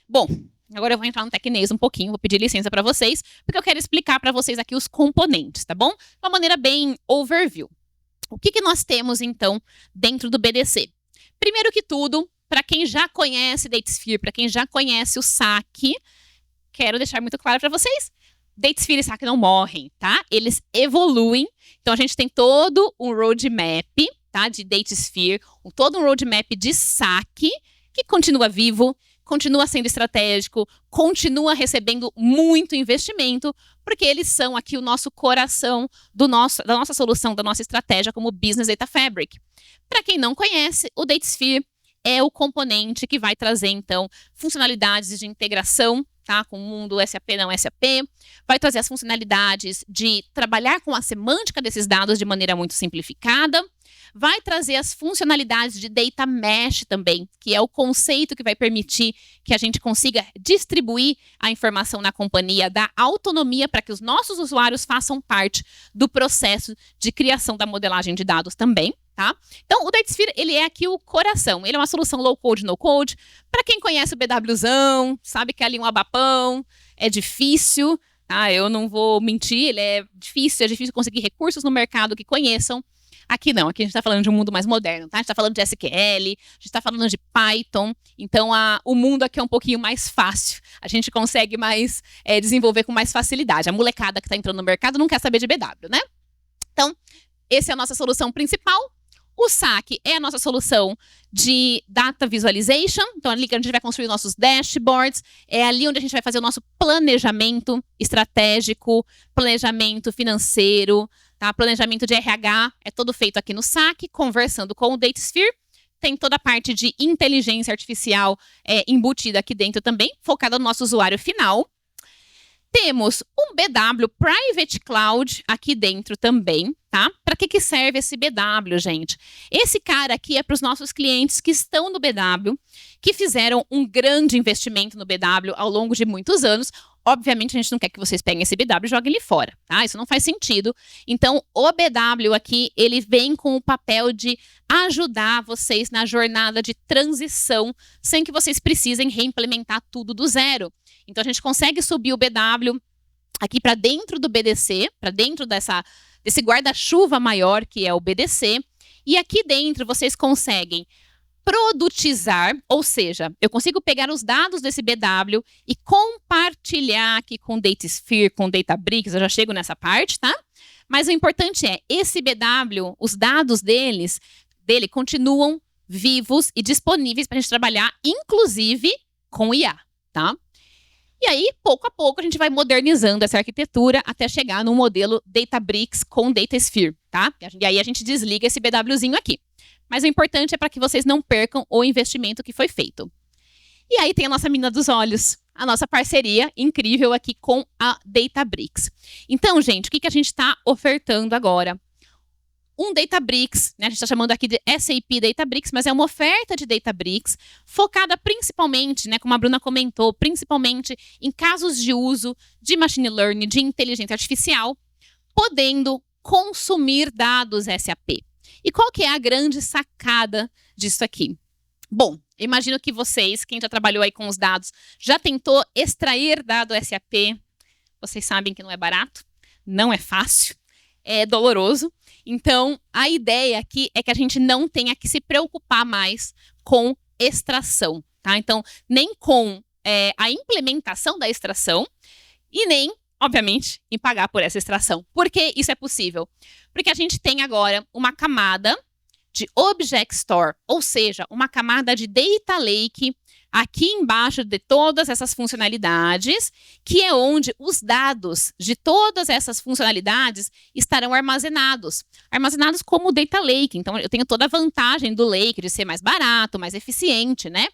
[SPEAKER 3] Bom, agora eu vou entrar no tecnês um pouquinho, vou pedir licença para vocês, porque eu quero explicar para vocês aqui os componentes, tá bom? De uma maneira bem overview. O que nós temos, então, dentro do BDC? Primeiro que tudo, para quem já conhece DataSphere, para quem já conhece o SAC, quero deixar muito claro para vocês, DataSphere e SAC não morrem, tá? Eles evoluem, então a gente tem todo um roadmap, tá? De DataSphere, todo um roadmap de SAC, que continua vivo, continua sendo estratégico, continua recebendo muito investimento, porque eles são aqui o nosso coração da nossa solução, da nossa estratégia como Business Data Fabric. Para quem não conhece, o DataSphere é o componente que vai trazer, então, funcionalidades de integração, tá, com o mundo SAP, não SAP, vai trazer as funcionalidades de trabalhar com a semântica desses dados de maneira muito simplificada, vai trazer as funcionalidades de Data Mesh também, que é o conceito que vai permitir que a gente consiga distribuir a informação na companhia, dar autonomia para que os nossos usuários façam parte do processo de criação da modelagem de dados também. Tá? Então, o DataSphere, ele é aqui o coração. Ele é uma solução low-code, no-code. Para quem conhece o BWzão, sabe que é ali um abapão, é difícil, tá? Eu não vou mentir, ele é difícil conseguir recursos no mercado que conheçam. Aqui não, aqui a gente está falando de um mundo mais moderno, tá? A gente está falando de SQL, a gente está falando de Python, então o mundo aqui é um pouquinho mais fácil, a gente consegue mais desenvolver com mais facilidade. A molecada que está entrando no mercado não quer saber de BW, né? Então, essa é a nossa solução principal. O SAC é a nossa solução de Data Visualization, então ali que a gente vai construir nossos dashboards, é ali onde a gente vai fazer o nosso planejamento estratégico, planejamento financeiro, tá? Planejamento de RH, é todo feito aqui no SAC, conversando com o DataSphere. Tem toda a parte de inteligência artificial embutida aqui dentro também, focada no nosso usuário final. Temos um BW Private Cloud aqui dentro também, tá? Para que serve esse BW, gente? Esse cara aqui é para os nossos clientes que estão no BW, que fizeram um grande investimento no BW ao longo de muitos anos. Obviamente, a gente não quer que vocês peguem esse BW e joguem ele fora, tá? Isso não faz sentido. Então, o BW aqui, ele vem com o papel de ajudar vocês na jornada de transição, sem que vocês precisem reimplementar tudo do zero. Então, a gente consegue subir o BW aqui para dentro do BDC, para dentro desse guarda-chuva maior que é o BDC. E aqui dentro vocês conseguem produtizar, ou seja, eu consigo pegar os dados desse BW e compartilhar aqui com DataSphere, com Databricks, eu já chego nessa parte, tá? Mas o importante é, esse BW, os dados dele continuam vivos e disponíveis para a gente trabalhar, inclusive com IA, tá? E aí, pouco a pouco, a gente vai modernizando essa arquitetura até chegar no modelo Databricks com DataSphere, tá? E aí a gente desliga esse BWzinho aqui. Mas o importante é para que vocês não percam o investimento que foi feito. E aí tem a nossa menina dos olhos, a nossa parceria incrível aqui com a Databricks. Então, gente, o que a gente está ofertando agora? Um Databricks, né? A gente está chamando aqui de SAP Databricks, mas é uma oferta de Databricks focada principalmente, né, como a Bruna comentou, principalmente em casos de uso de machine learning, de inteligência artificial, podendo consumir dados SAP. E qual que é a grande sacada disso aqui? Bom, imagino que vocês, quem já trabalhou aí com os dados, já tentou extrair dado SAP. Vocês sabem que não é barato, não é fácil, é doloroso. Então, a ideia aqui é que a gente não tenha que se preocupar mais com extração, tá? Então, nem com a implementação da extração e nem, obviamente, em pagar por essa extração. Por que isso é possível? Porque a gente tem agora uma camada de Object Store, ou seja, uma camada de Data Lake aqui embaixo de todas essas funcionalidades, que é onde os dados de todas essas funcionalidades estarão armazenados. Armazenados como Data Lake. Então, eu tenho toda a vantagem do Lake de ser mais barato, mais eficiente, né?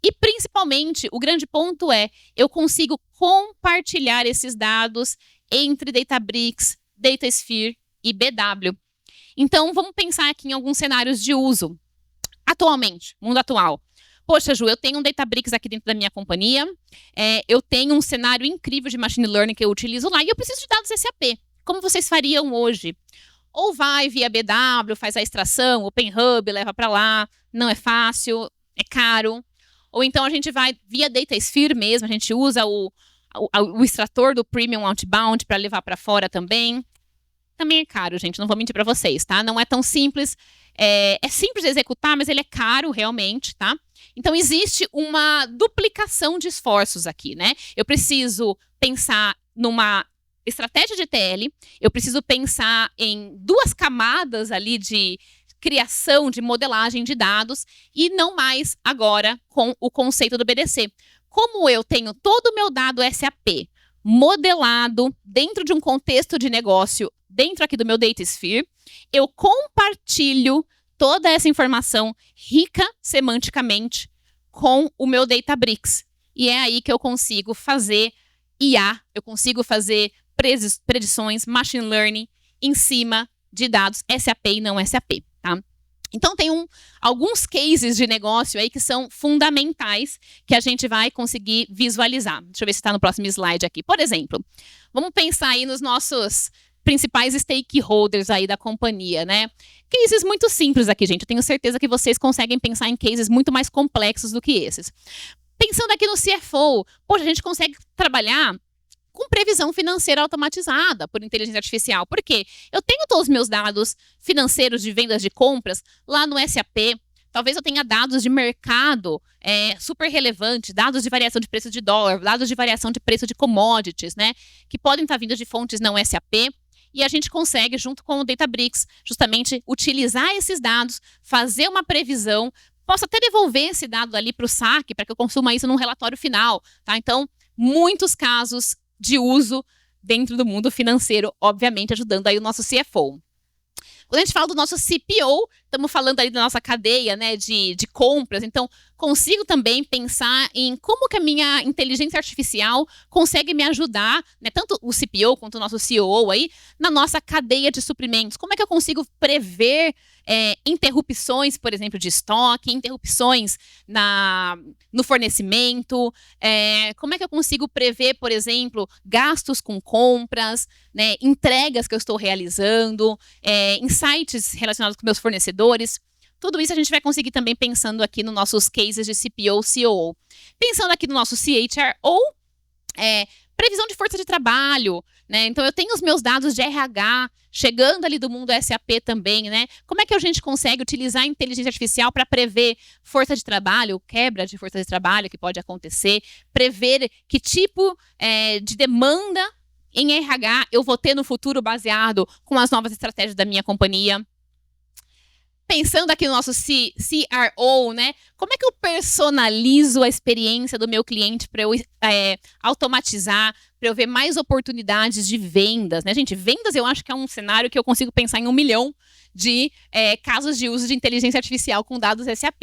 [SPEAKER 3] E, principalmente, o grande ponto é, eu consigo compartilhar esses dados entre Databricks, DataSphere e BW. Então, vamos pensar aqui em alguns cenários de uso. Atualmente, mundo atual. Poxa, Ju, eu tenho um Databricks aqui dentro da minha companhia, eu tenho um cenário incrível de machine learning que eu utilizo lá e eu preciso de dados SAP. Como vocês fariam hoje? Ou vai via BW, faz a extração, OpenHub, leva para lá, não é fácil, é caro. Ou então a gente vai via DataSphere mesmo, a gente usa o extrator do Premium Outbound para levar para fora também. Também é caro, gente, não vou mentir para vocês, tá? Não é tão simples, é simples de executar, mas ele é caro realmente, tá? Então, existe uma duplicação de esforços aqui, né? Eu preciso pensar numa estratégia de ETL, eu preciso pensar em duas camadas ali de criação, de modelagem de dados, e não mais agora com o conceito do BDC. Como eu tenho todo o meu dado SAP modelado dentro de um contexto de negócio, dentro aqui do meu DataSphere, eu compartilho toda essa informação rica semanticamente com o meu Databricks. E é aí que eu consigo fazer IA, eu consigo fazer predições, machine learning em cima de dados SAP e não SAP, tá? Então, tem alguns cases de negócio aí que são fundamentais que a gente vai conseguir visualizar. Deixa eu ver se está no próximo slide aqui. Por exemplo, vamos pensar aí nos nossos principais stakeholders aí da companhia, né? Cases muito simples aqui, gente. Eu tenho certeza que vocês conseguem pensar em cases muito mais complexos do que esses. Pensando aqui no CFO, poxa, a gente consegue trabalhar com previsão financeira automatizada por inteligência artificial. Por quê? Eu tenho todos os meus dados financeiros de vendas de compras lá no SAP. Talvez eu tenha dados de mercado super relevantes, dados de variação de preço de dólar, dados de variação de preço de commodities, né? Que podem estar vindo de fontes não SAP. E a gente consegue, junto com o Databricks, justamente utilizar esses dados, fazer uma previsão. Posso até devolver esse dado ali para o saque, para que eu consuma isso num relatório final, tá? Então, muitos casos de uso dentro do mundo financeiro, obviamente ajudando aí o nosso CFO. Quando a gente fala do nosso CPO, estamos falando ali da nossa cadeia, né, de compras. Então, consigo também pensar em como que a minha inteligência artificial consegue me ajudar, né, tanto o CPO quanto o nosso COO aí, na nossa cadeia de suprimentos. Como é que eu consigo prever interrupções, por exemplo, de estoque, interrupções no fornecimento, como é que eu consigo prever, por exemplo, gastos com compras, né, entregas que eu estou realizando, insights relacionados com meus fornecedores. Tudo isso a gente vai conseguir também pensando aqui nos nossos cases de CPO, COO. Pensando aqui no nosso CHRO, previsão de força de trabalho, né? Então eu tenho os meus dados de RH chegando ali do mundo SAP também, né? Como é que a gente consegue utilizar a inteligência artificial para prever força de trabalho, quebra de força de trabalho que pode acontecer, prever que tipo de demanda em RH eu vou ter no futuro baseado com as novas estratégias da minha companhia. Pensando aqui no nosso CRO, né? Como é que eu personalizo a experiência do meu cliente para eu automatizar, para eu ver mais oportunidades de vendas, né, gente? Vendas eu acho que é um cenário que eu consigo pensar em 1 milhão de casos de uso de inteligência artificial com dados SAP.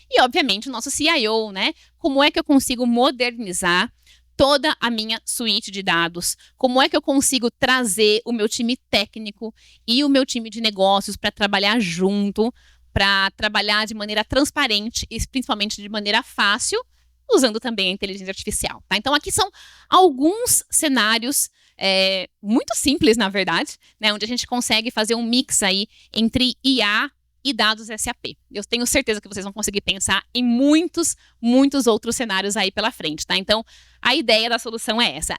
[SPEAKER 3] E, obviamente, o nosso CIO, né? Como é que eu consigo modernizar toda a minha suíte de dados? Como é que eu consigo trazer o meu time técnico e o meu time de negócios para trabalhar junto, para trabalhar de maneira transparente e principalmente de maneira fácil, usando também a inteligência artificial, tá? Então, aqui são alguns cenários muito simples, na verdade, né, onde a gente consegue fazer um mix aí entre IA e dados SAP. Eu tenho certeza que vocês vão conseguir pensar em muitos, muitos outros cenários aí pela frente, tá? Então, a ideia da solução é essa,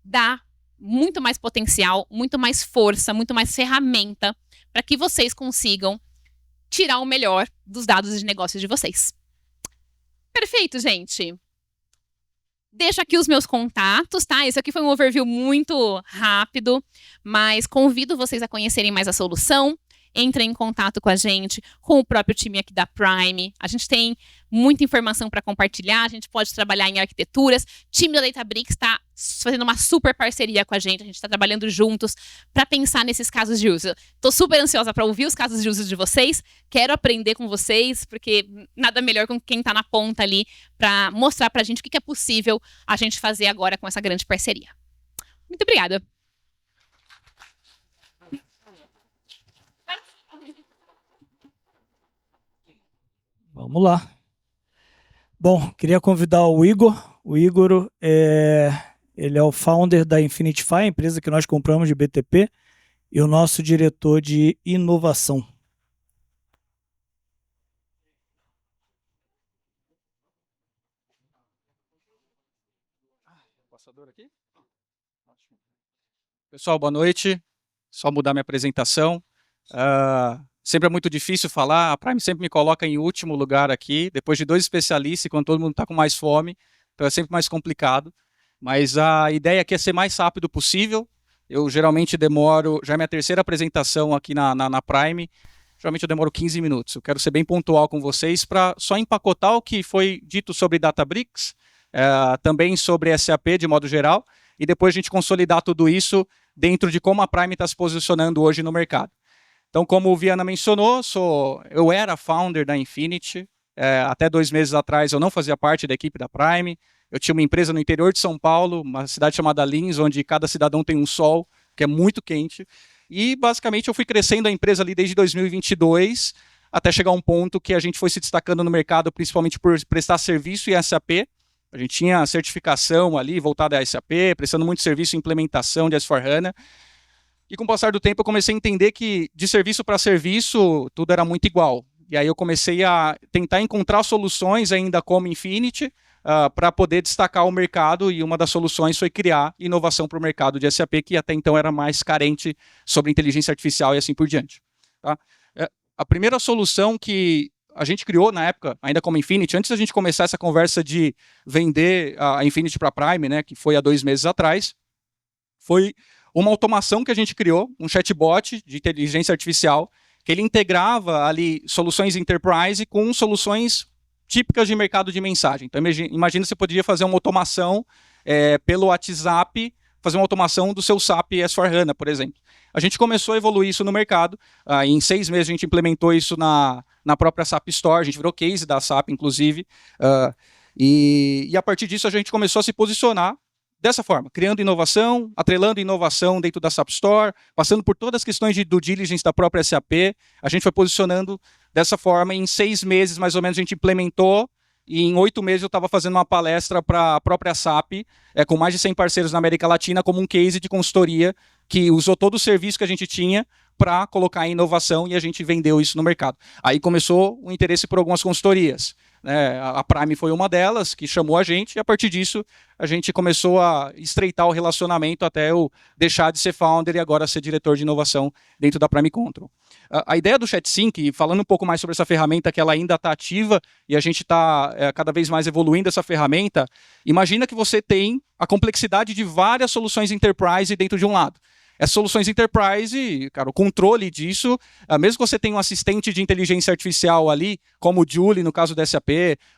[SPEAKER 3] dar muito mais potencial, muito mais força, muito mais ferramenta para que vocês consigam tirar o melhor dos dados de negócios de vocês. Perfeito, gente. Deixo aqui os meus contatos, tá? Esse aqui foi um overview muito rápido, mas convido vocês a conhecerem mais a solução. Entrem em contato com a gente, com o próprio time aqui da Prime. A gente tem muita informação para compartilhar, a gente pode trabalhar em arquiteturas. O time da Databricks está fazendo uma super parceria com a gente está trabalhando juntos para pensar nesses casos de uso. Estou super ansiosa para ouvir os casos de uso de vocês, quero aprender com vocês, porque nada melhor com quem está na ponta ali para mostrar para a gente o que é possível a gente fazer agora com essa grande parceria. Muito obrigada.
[SPEAKER 1] Vamos lá. Bom, queria convidar o Igor. O Igor ele é o founder da Infinitify, a empresa que nós compramos de BTP, e o nosso diretor de inovação.
[SPEAKER 4] Passador aqui? Pessoal, boa noite. Só mudar minha apresentação. Sempre é muito difícil falar, a Prime sempre me coloca em último lugar aqui, depois de 2 especialistas, quando todo mundo está com mais fome, então é sempre mais complicado. Mas a ideia aqui é ser mais rápido possível. Eu geralmente demoro, já é minha 3ª apresentação aqui na Prime, geralmente eu demoro 15 minutos. Eu quero ser bem pontual com vocês para só empacotar o que foi dito sobre Databricks, também sobre SAP de modo geral, e depois a gente consolidar tudo isso dentro de como a Prime está se posicionando hoje no mercado. Então, como o Viana mencionou, eu era founder da Infinity. Até 2 meses atrás eu não fazia parte da equipe da Prime. Eu tinha uma empresa no interior de São Paulo, uma cidade chamada Lins, onde cada cidadão tem um sol, que é muito quente. E, basicamente, eu fui crescendo a empresa ali desde 2022, até chegar a um ponto que a gente foi se destacando no mercado, principalmente por prestar serviço em SAP. A gente tinha certificação ali voltada a SAP, prestando muito serviço em implementação de S/4HANA. E com o passar do tempo eu comecei a entender que de serviço para serviço tudo era muito igual. E aí eu comecei a tentar encontrar soluções ainda como Infinity para poder destacar o mercado, e uma das soluções foi criar inovação para o mercado de SAP, que até então era mais carente sobre inteligência artificial e assim por diante. Tá? A primeira solução que a gente criou na época, ainda como Infinity, antes da gente começar essa conversa de vender a Infinity para a Prime, né, que foi há 2 meses atrás, foi uma automação que a gente criou, um chatbot de inteligência artificial, que ele integrava ali soluções enterprise com soluções típicas de mercado de mensagem. Então, imagina você poderia fazer uma automação pelo WhatsApp, fazer uma automação do seu SAP S/4HANA, por exemplo. A gente começou a evoluir isso no mercado. Em 6 meses a gente implementou isso na própria SAP Store, a gente virou case da SAP, inclusive. E a partir disso a gente começou a se posicionar dessa forma, criando inovação, atrelando inovação dentro da SAP Store, passando por todas as questões de due diligence da própria SAP. A gente foi posicionando dessa forma. Em 6 meses, mais ou menos, a gente implementou, e em 8 meses eu estava fazendo uma palestra para a própria SAP, com mais de 100 parceiros na América Latina, como um case de consultoria que usou todo o serviço que a gente tinha para colocar em inovação, e a gente vendeu isso no mercado. Aí começou o interesse por algumas consultorias. A Prime foi uma delas, que chamou a gente, e a partir disso a gente começou a estreitar o relacionamento até eu deixar de ser founder e agora ser diretor de inovação dentro da Prime Control. A ideia do ChatSync, falando um pouco mais sobre essa ferramenta, que ela ainda está ativa e a gente está cada vez mais evoluindo essa ferramenta, imagina que você tem a complexidade de várias soluções enterprise dentro de um lado. Essas soluções enterprise, cara, o controle disso, mesmo que você tenha um assistente de inteligência artificial ali, como o Julie, no caso da SAP,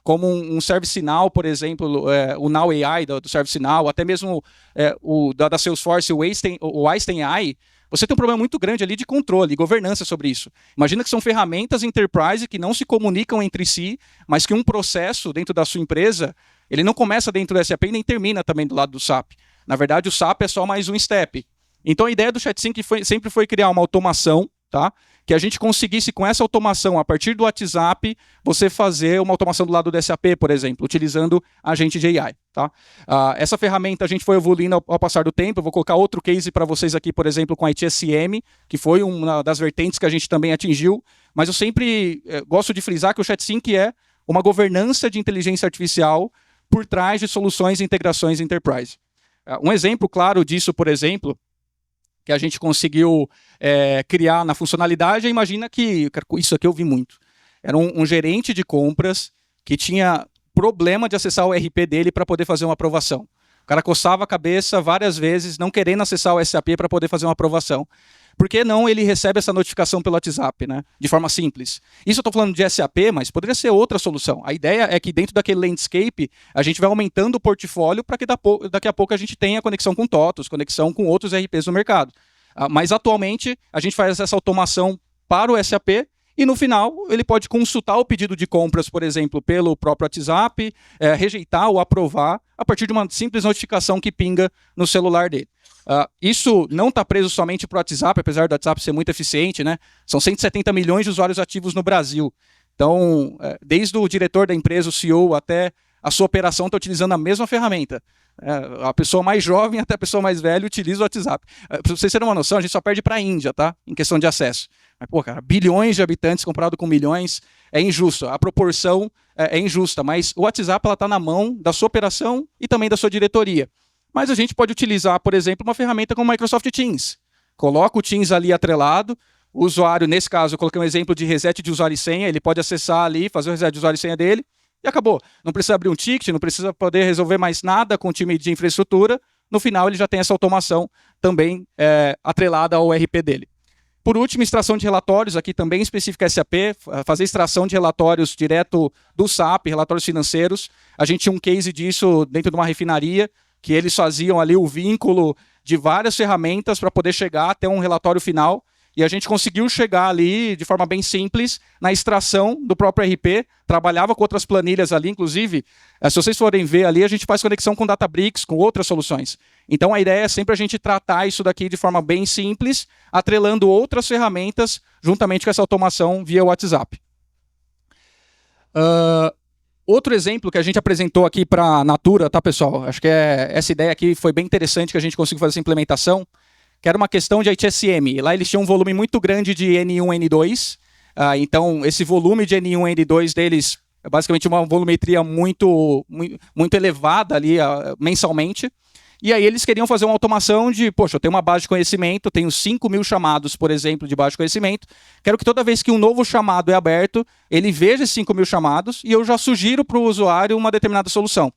[SPEAKER 4] como um ServiceNow, por exemplo, o Now AI do ServiceNow, até mesmo o da Salesforce, o Einstein AI, você tem um problema muito grande ali de controle e governança sobre isso. Imagina que são ferramentas enterprise que não se comunicam entre si, mas que um processo dentro da sua empresa, ele não começa dentro da SAP e nem termina também do lado do SAP. Na verdade, o SAP é só mais um step. Então a ideia do ChatSync sempre foi criar uma automação, tá? Que a gente conseguisse, com essa automação, a partir do WhatsApp, você fazer uma automação do lado do SAP, por exemplo, utilizando agente de AI. Tá? Essa ferramenta a gente foi evoluindo ao passar do tempo. Eu vou colocar outro case para vocês aqui, por exemplo, com a ITSM, que foi uma das vertentes que a gente também atingiu. Mas eu sempre gosto de frisar que o ChatSync é uma governança de inteligência artificial por trás de soluções e integrações enterprise. Um exemplo claro disso, por exemplo, que a gente conseguiu criar na funcionalidade, imagina que, isso aqui eu vi muito, era um gerente de compras que tinha problema de acessar o RP dele para poder fazer uma aprovação. O cara coçava a cabeça várias vezes, não querendo acessar o SAP para poder fazer uma aprovação. Por que não ele recebe essa notificação pelo WhatsApp, né? De forma simples? Isso eu estou falando de SAP, mas poderia ser outra solução. A ideia é que dentro daquele landscape, a gente vai aumentando o portfólio para que daqui a pouco a gente tenha conexão com TOTOS, conexão com outros RPs no mercado. Mas atualmente, a gente faz essa automação para o SAP, e no final, ele pode consultar o pedido de compras, por exemplo, pelo próprio WhatsApp, rejeitar ou aprovar, a partir de uma simples notificação que pinga no celular dele. Isso não está preso somente para o WhatsApp, apesar do WhatsApp ser muito eficiente, né? São 170 milhões de usuários ativos no Brasil. Então, desde o diretor da empresa, o CEO, até a sua operação está utilizando a mesma ferramenta. A pessoa mais jovem até a pessoa mais velha utiliza o WhatsApp. Para vocês terem uma noção, a gente só perde para a Índia, tá? Em questão de acesso. Mas, pô, cara, bilhões de habitantes comparado com milhões é injusto. A proporção é injusta, mas o WhatsApp está na mão da sua operação e também da sua diretoria. Mas a gente pode utilizar, por exemplo, uma ferramenta como o Microsoft Teams. Coloca o Teams ali atrelado, o usuário, nesse caso, eu coloquei um exemplo de reset de usuário e senha, ele pode acessar ali, fazer o reset de usuário e senha dele, e acabou. Não precisa abrir um ticket, não precisa poder resolver mais nada com o time de infraestrutura. No final, ele já tem essa automação também atrelada ao RP dele. Por último, extração de relatórios, aqui também específica SAP, fazer extração de relatórios direto do SAP, relatórios financeiros. A gente tinha um case disso dentro de uma refinaria, que eles faziam ali o vínculo de várias ferramentas para poder chegar até um relatório final. E a gente conseguiu chegar ali de forma bem simples na extração do próprio RP, trabalhava com outras planilhas ali, inclusive, se vocês forem ver ali, a gente faz conexão com Databricks, com outras soluções. Então a ideia é sempre a gente tratar isso daqui de forma bem simples, atrelando outras ferramentas juntamente com essa automação via WhatsApp. Outro exemplo que a gente apresentou aqui para a Natura, tá, pessoal? Acho que essa ideia aqui foi bem interessante que a gente conseguiu fazer essa implementação, que era uma questão de ITSM. Lá eles tinham um volume muito grande de N1, N2, então esse volume de N1 e N2 deles basicamente uma volumetria muito elevada ali mensalmente. E aí eles queriam fazer uma automação de, poxa, eu tenho uma base de conhecimento, tenho 5.000 chamados, por exemplo, de base de conhecimento, quero que toda vez que um novo chamado é aberto, ele veja esses 5.000 chamados e eu já sugiro para o usuário uma determinada solução.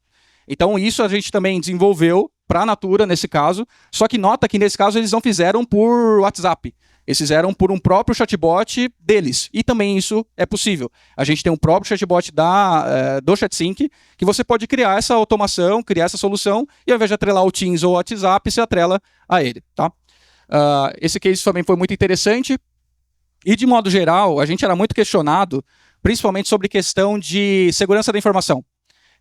[SPEAKER 4] Então isso a gente também desenvolveu para a Natura nesse caso, só que nota que nesse caso eles não fizeram por WhatsApp, eles fizeram por um próprio chatbot deles, e também isso é possível. A gente tem um próprio chatbot do ChatSync, que você pode criar essa automação, criar essa solução, e ao invés de atrelar o Teams ou o WhatsApp, você atrela a ele. Tá? Esse case também foi muito interessante, e de modo geral, a gente era muito questionado, principalmente sobre questão de segurança da informação.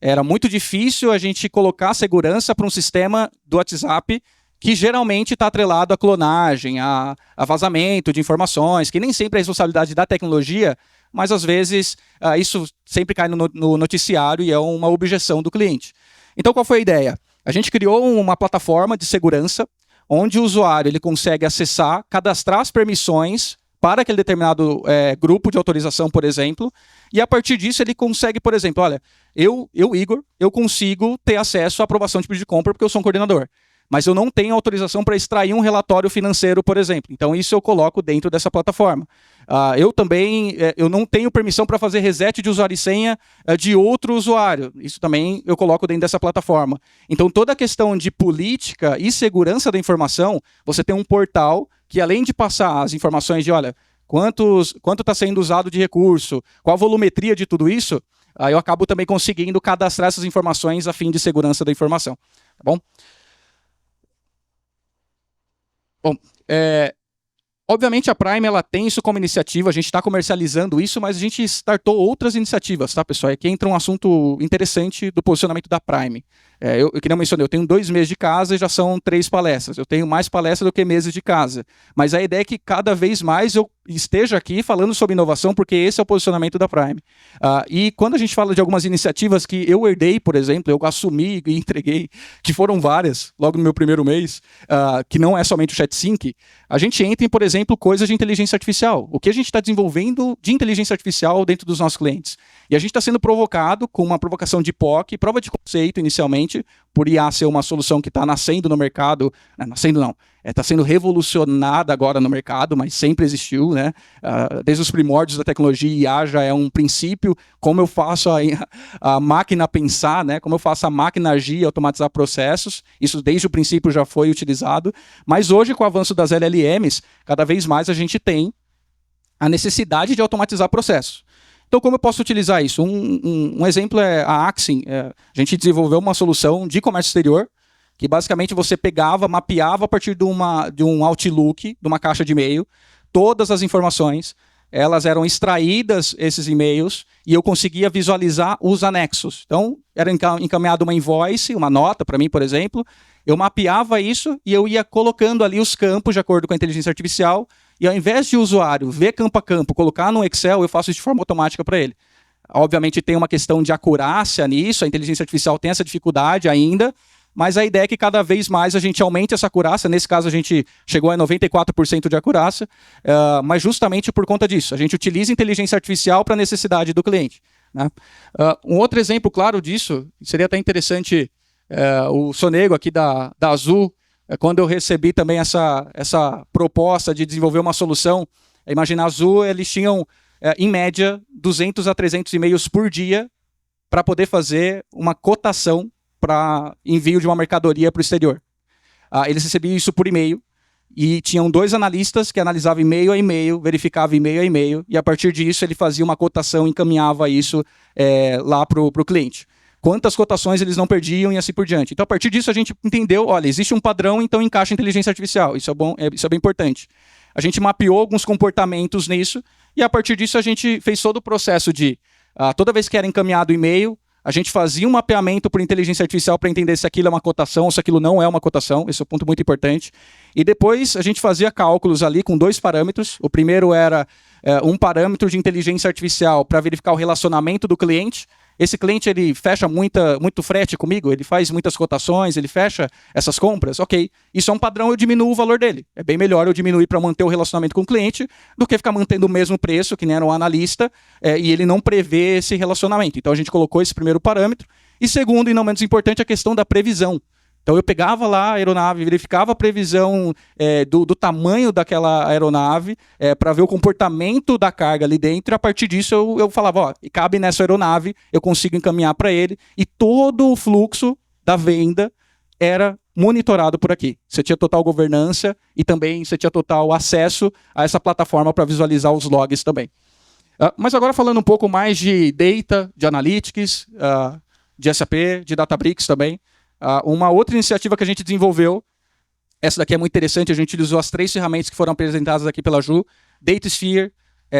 [SPEAKER 4] Era muito difícil a gente colocar segurança para um sistema do WhatsApp que geralmente está atrelado à clonagem, a vazamento de informações, que nem sempre é responsabilidade da tecnologia, mas às vezes isso sempre cai no noticiário e é uma objeção do cliente. Então qual foi a ideia? A gente criou uma plataforma de segurança onde o usuário ele consegue acessar, cadastrar as permissões para aquele determinado grupo de autorização, por exemplo, e a partir disso ele consegue, por exemplo, olha, eu Igor, eu consigo ter acesso à aprovação de pedido de compra porque eu sou um coordenador, mas eu não tenho autorização para extrair um relatório financeiro, por exemplo. Então isso eu coloco dentro dessa plataforma. Eu também eu não tenho permissão para fazer reset de usuário e senha de outro usuário. Isso também eu coloco dentro dessa plataforma. Então toda a questão de política e segurança da informação, você tem um portal que além de passar as informações de, olha, quanto está sendo usado de recurso, qual a volumetria de tudo isso, eu acabo também conseguindo cadastrar essas informações a fim de segurança da informação. Tá bom? Bom, obviamente a Prime ela tem isso como iniciativa, a gente está comercializando isso, mas a gente startou outras iniciativas, tá, pessoal? Aqui entra um assunto interessante do posicionamento da Prime. Eu que não mencionei, eu tenho 2 meses de casa e já são 3 palestras. Eu tenho mais palestras do que meses de casa. Mas a ideia é que cada vez mais eu esteja aqui falando sobre inovação, porque esse é o posicionamento da Prime. E quando a gente fala de algumas iniciativas que eu herdei, por exemplo, eu assumi e entreguei, que foram várias, logo no meu primeiro mês, que não é somente o ChatSync, a gente entra em, por exemplo, coisas de inteligência artificial. O que a gente está desenvolvendo de inteligência artificial dentro dos nossos clientes. E a gente está sendo provocado com uma provocação de POC, prova de conceito inicialmente, por IA ser uma solução que está nascendo no mercado, nascendo não, está sendo revolucionada agora no mercado, mas sempre existiu, né? Desde os primórdios da tecnologia, IA já é um princípio, como eu faço a máquina pensar, né? Como eu faço a máquina agir e automatizar processos, isso desde o princípio já foi utilizado, mas hoje com o avanço das LLMs, cada vez mais a gente tem a necessidade de automatizar processos. Então, como eu posso utilizar isso? Um exemplo é a Axin. A gente desenvolveu uma solução de comércio exterior, que basicamente você pegava, mapeava a partir de um Outlook, de uma caixa de e-mail, todas as informações, elas eram extraídas, esses e-mails, e eu conseguia visualizar os anexos. Então, era encaminhada uma invoice, uma nota para mim, por exemplo, eu mapeava isso e eu ia colocando ali os campos de acordo com a inteligência artificial, e ao invés de o usuário ver campo a campo, colocar no Excel, eu faço isso de forma automática para ele. Obviamente tem uma questão de acurácia nisso, a inteligência artificial tem essa dificuldade ainda, mas a ideia é que cada vez mais a gente aumente essa acurácia. Nesse caso a gente chegou a 94% de acurácia, mas justamente por conta disso. A gente utiliza inteligência artificial para a necessidade do cliente, né? Um outro exemplo claro disso, seria até interessante, o Sonego aqui da Azul, quando eu recebi também essa proposta de desenvolver uma solução, imagina a Azul, eles tinham, em média, 200 a 300 e-mails por dia para poder fazer uma cotação para envio de uma mercadoria para o exterior. Eles recebiam isso por e-mail e tinham 2 analistas que analisavam e-mail a e-mail, verificavam e-mail a e-mail, e a partir disso ele fazia uma cotação e encaminhava isso lá para o cliente. Quantas cotações eles não perdiam e assim por diante. Então, a partir disso, a gente entendeu, olha, existe um padrão, então encaixa a inteligência artificial. Isso é bom, isso é bem importante. A gente mapeou alguns comportamentos nisso, e a partir disso a gente fez todo o processo de, toda vez que era encaminhado o e-mail, a gente fazia um mapeamento por inteligência artificial para entender se aquilo é uma cotação ou se aquilo não é uma cotação. Esse é um ponto muito importante. E depois a gente fazia cálculos ali com 2 parâmetros. O primeiro era um parâmetro de inteligência artificial para verificar o relacionamento do cliente. esse cliente ele fecha muito frete comigo, ele faz muitas cotações, ele fecha essas compras, ok, isso é um padrão, eu diminuo o valor dele. É bem melhor eu diminuir para manter o relacionamento com o cliente do que ficar mantendo o mesmo preço, que nem era um analista, e ele não prevê esse relacionamento. Então a gente colocou esse primeiro parâmetro. E segundo, e não menos importante, a questão da previsão. Então eu pegava lá a aeronave, verificava a previsão do tamanho daquela aeronave para ver o comportamento da carga ali dentro, e a partir disso eu falava, ó, e cabe nessa aeronave, eu consigo encaminhar para ele, e todo o fluxo da venda era monitorado por aqui. Você tinha total governança e também você tinha total acesso a essa plataforma para visualizar os logs também. Mas agora falando um pouco mais de data, de analytics, de SAP, de Databricks também, uma outra iniciativa que a gente desenvolveu, essa daqui é muito interessante, a gente utilizou as 3 ferramentas que foram apresentadas aqui pela Ju, DataSphere,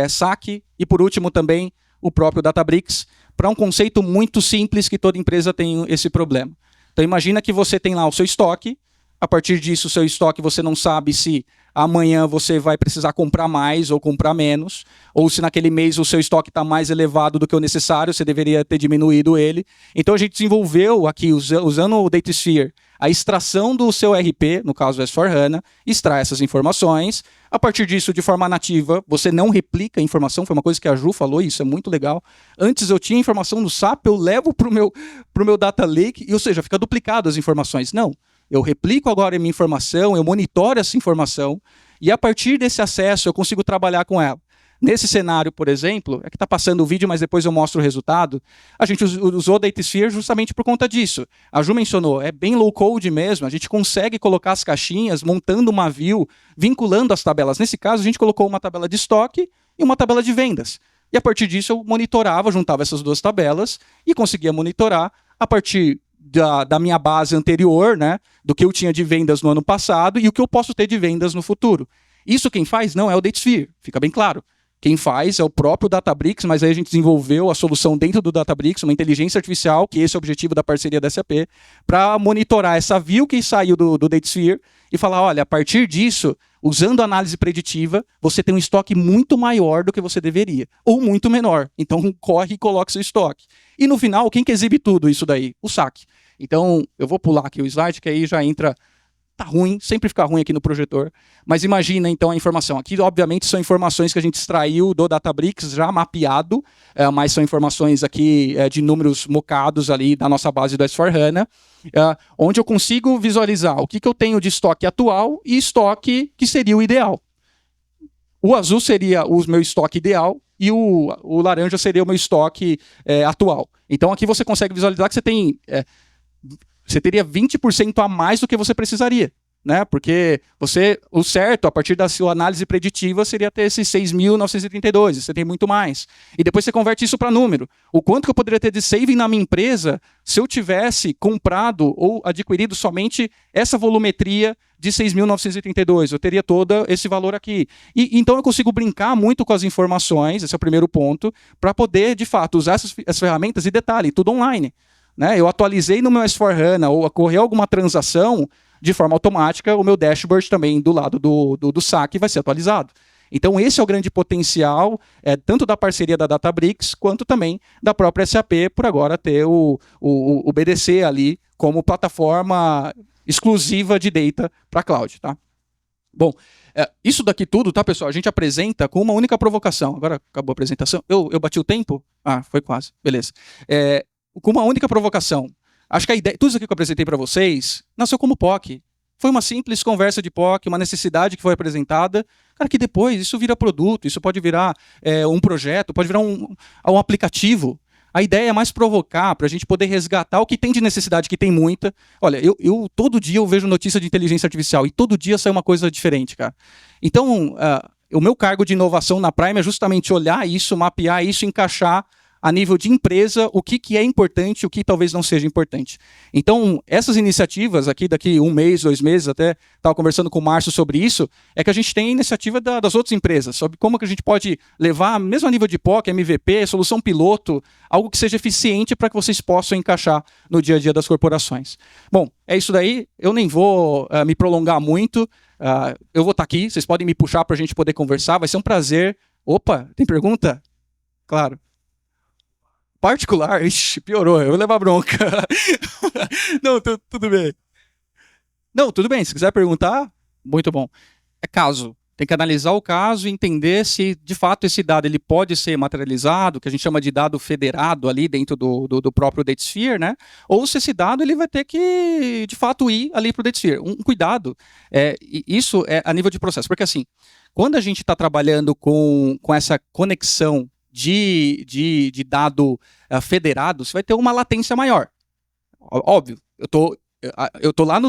[SPEAKER 4] SAC e por último também o próprio Databricks, para um conceito muito simples que toda empresa tem esse problema. Então imagina que você tem lá o seu estoque, a partir disso o seu estoque você não sabe se amanhã você vai precisar comprar mais ou comprar menos, ou se naquele mês o seu estoque está mais elevado do que o necessário, você deveria ter diminuído ele. Então a gente desenvolveu aqui, usando o DataSphere, a extração do seu RP, no caso o S4HANA, extrai essas informações. A partir disso, de forma nativa, você não replica a informação, foi uma coisa que a Ju falou, isso é muito legal. Antes eu tinha informação no SAP, eu levo para o meu Data Lake, ou seja, fica duplicado as informações. Não. Eu replico agora a minha informação, eu monitoro essa informação, e a partir desse acesso eu consigo trabalhar com ela. Nesse cenário, por exemplo, é que está passando o vídeo, mas depois eu mostro o resultado, a gente usou o DataSphere justamente por conta disso. A Ju mencionou, é bem low code mesmo, a gente consegue colocar as caixinhas, montando uma view, vinculando as tabelas. Nesse caso, a gente colocou uma tabela de estoque e uma tabela de vendas. E a partir disso eu monitorava, juntava essas 2 tabelas e conseguia monitorar a partir da minha base anterior, né, do que eu tinha de vendas no ano passado e o que eu posso ter de vendas no futuro. Isso quem faz não é o DataSphere, fica bem claro. Quem faz é o próprio Databricks, mas aí a gente desenvolveu a solução dentro do Databricks, uma inteligência artificial, que esse é o objetivo da parceria da SAP, para monitorar essa view que saiu do DataSphere e falar, olha, a partir disso, usando análise preditiva, você tem um estoque muito maior do que você deveria, ou muito menor. Então, corre e coloca seu estoque. E no final, quem que exibe tudo isso daí? O SAC. Então, eu vou pular aqui o slide, que aí já entra... Tá ruim, sempre fica ruim aqui no projetor, mas imagina então a informação. Aqui, obviamente, são informações que a gente extraiu do Databricks já mapeado, mas são informações aqui de números mocados ali da nossa base do S4HANA, onde eu consigo visualizar o que eu tenho de estoque atual e estoque que seria o ideal. O azul seria o meu estoque ideal e o laranja seria o meu estoque atual. Então aqui você consegue visualizar que você tem... você teria 20% a mais do que você precisaria, né? Porque o certo, a partir da sua análise preditiva, seria ter esses 6.932, você tem muito mais. E depois você converte isso para número. O quanto que eu poderia ter de saving na minha empresa se eu tivesse comprado ou adquirido somente essa volumetria de 6.932, eu teria todo esse valor aqui. E então eu consigo brincar muito com as informações, esse é o primeiro ponto, para poder, de fato, usar essas ferramentas, e detalhe, tudo online. Né? Eu atualizei no meu S4HANA ou ocorreu alguma transação, de forma automática, o meu dashboard também do lado do SAC vai ser atualizado. Então esse é o grande potencial, tanto da parceria da Databricks, quanto também da própria SAP, por agora ter o BDC ali como plataforma exclusiva de data para cloud. Tá? Bom, isso daqui tudo, tá, pessoal? A gente apresenta com uma única provocação. Agora acabou a apresentação. Eu bati o tempo? Ah, foi quase. Beleza. Com uma única provocação. Acho que a ideia, tudo isso aqui que eu apresentei para vocês, nasceu como POC. Foi uma simples conversa de POC, uma necessidade que foi apresentada. Cara, que depois isso vira produto, isso pode virar um projeto, pode virar um aplicativo. A ideia é mais provocar, para a gente poder resgatar o que tem de necessidade, que tem muita. Olha, eu todo dia eu vejo notícia de inteligência artificial e todo dia sai uma coisa diferente, cara. Então, o meu cargo de inovação na Prime é justamente olhar isso, mapear isso, encaixar a nível de empresa, o que é importante e o que talvez não seja importante. Então, essas iniciativas, aqui daqui 1 mês, 2 meses, até estava conversando com o Márcio sobre isso, é que a gente tem a iniciativa das outras empresas, sobre como que a gente pode levar, mesmo a nível de POC, MVP, solução piloto, algo que seja eficiente para que vocês possam encaixar no dia a dia das corporações. Bom, é isso daí, eu nem vou me prolongar muito, eu vou estar aqui, vocês podem me puxar para a gente poder conversar, vai ser um prazer. Opa, tem pergunta? Claro. particular, ixi, piorou, eu vou levar bronca. Não, tudo bem. Não, tudo bem, se quiser perguntar, muito bom. É caso. Tem que analisar o caso e entender se, de fato, esse dado ele pode ser materializado, que a gente chama de dado federado ali dentro do próprio DataSphere, né? Ou se esse dado ele vai ter que, de fato, ir ali para o DataSphere. Um cuidado, isso é a nível de processo, porque assim, quando a gente está trabalhando com essa conexão de dado federado, você vai ter uma latência maior. Óbvio, eu tô lá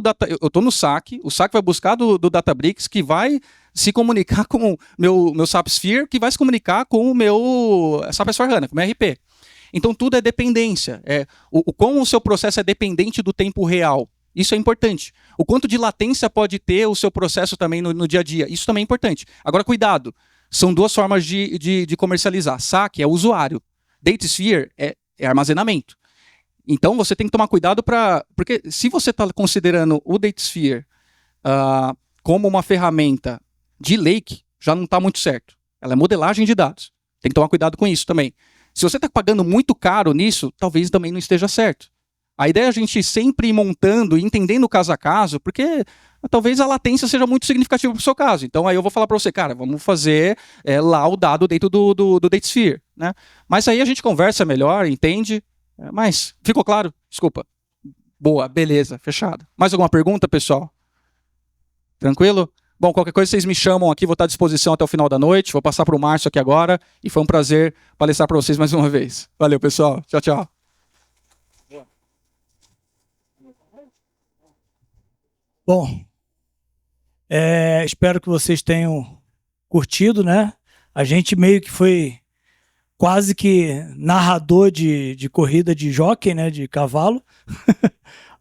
[SPEAKER 4] eu tô no SAC, o SAC vai buscar do Databricks, que vai se comunicar com o meu SAP Sphere, que vai se comunicar com o meu SAP S/4HANA, com o meu RP. Então tudo é dependência. Como o seu processo é dependente do tempo real. Isso é importante. O quanto de latência pode ter o seu processo também no dia a dia. Isso também é importante. Agora, cuidado. São duas formas de comercializar. SAC é usuário. DataSphere é armazenamento. Então, você tem que tomar cuidado porque se você está considerando o DataSphere como uma ferramenta de lake, já não está muito certo. Ela é modelagem de dados. Tem que tomar cuidado com isso também. Se você está pagando muito caro nisso, talvez também não esteja certo. A ideia é a gente sempre ir montando e entendendo caso a caso, porque talvez a latência seja muito significativa para o seu caso. Então, aí eu vou falar para você, cara, vamos fazer lá o dado dentro do DataSphere, né? Mas aí a gente conversa melhor, entende? Mas, ficou claro? Desculpa. Boa, beleza, fechado. Mais alguma pergunta, pessoal? Tranquilo? Bom, qualquer coisa vocês me chamam aqui, vou estar à disposição até o final da noite. Vou passar para o Márcio aqui agora e foi um prazer palestrar para vocês mais uma vez. Valeu, pessoal. Tchau, tchau.
[SPEAKER 1] Bom, espero que vocês tenham curtido, né? A gente meio que foi quase que narrador de corrida de jockey, né, de cavalo.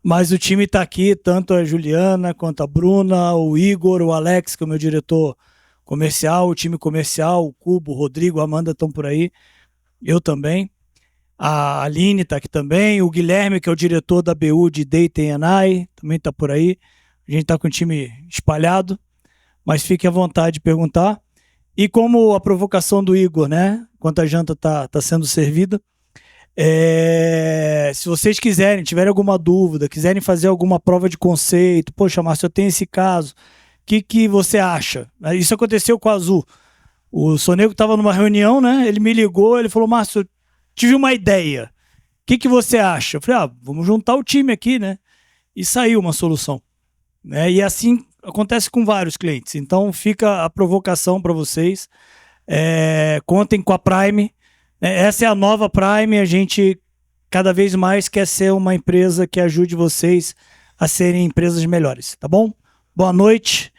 [SPEAKER 1] Mas o time está aqui, tanto a Juliana quanto a Bruna, o Igor, o Alex, que é o meu diretor comercial, o time comercial, o Cubo, o Rodrigo, a Amanda estão por aí, eu também. A Aline está aqui também, o Guilherme, que é o diretor da BU de Data &I, também está por aí. A gente está com o time espalhado, mas fique à vontade de perguntar. E como a provocação do Igor, né? Enquanto a janta tá sendo servida, se vocês quiserem, tiverem alguma dúvida, quiserem fazer alguma prova de conceito, poxa, Márcio, eu tenho esse caso, o que você acha? Isso aconteceu com a Azul. O Sonego estava numa reunião, né? Ele me ligou, ele falou, Márcio, eu tive uma ideia. O que você acha? Eu falei, vamos juntar o time aqui, né? E saiu uma solução. Né? E assim acontece com vários clientes. Então fica a provocação para vocês. Contem com a Prime. Essa é a nova Prime. A gente cada vez mais quer ser uma empresa que ajude vocês a serem empresas melhores. Tá bom? Boa noite.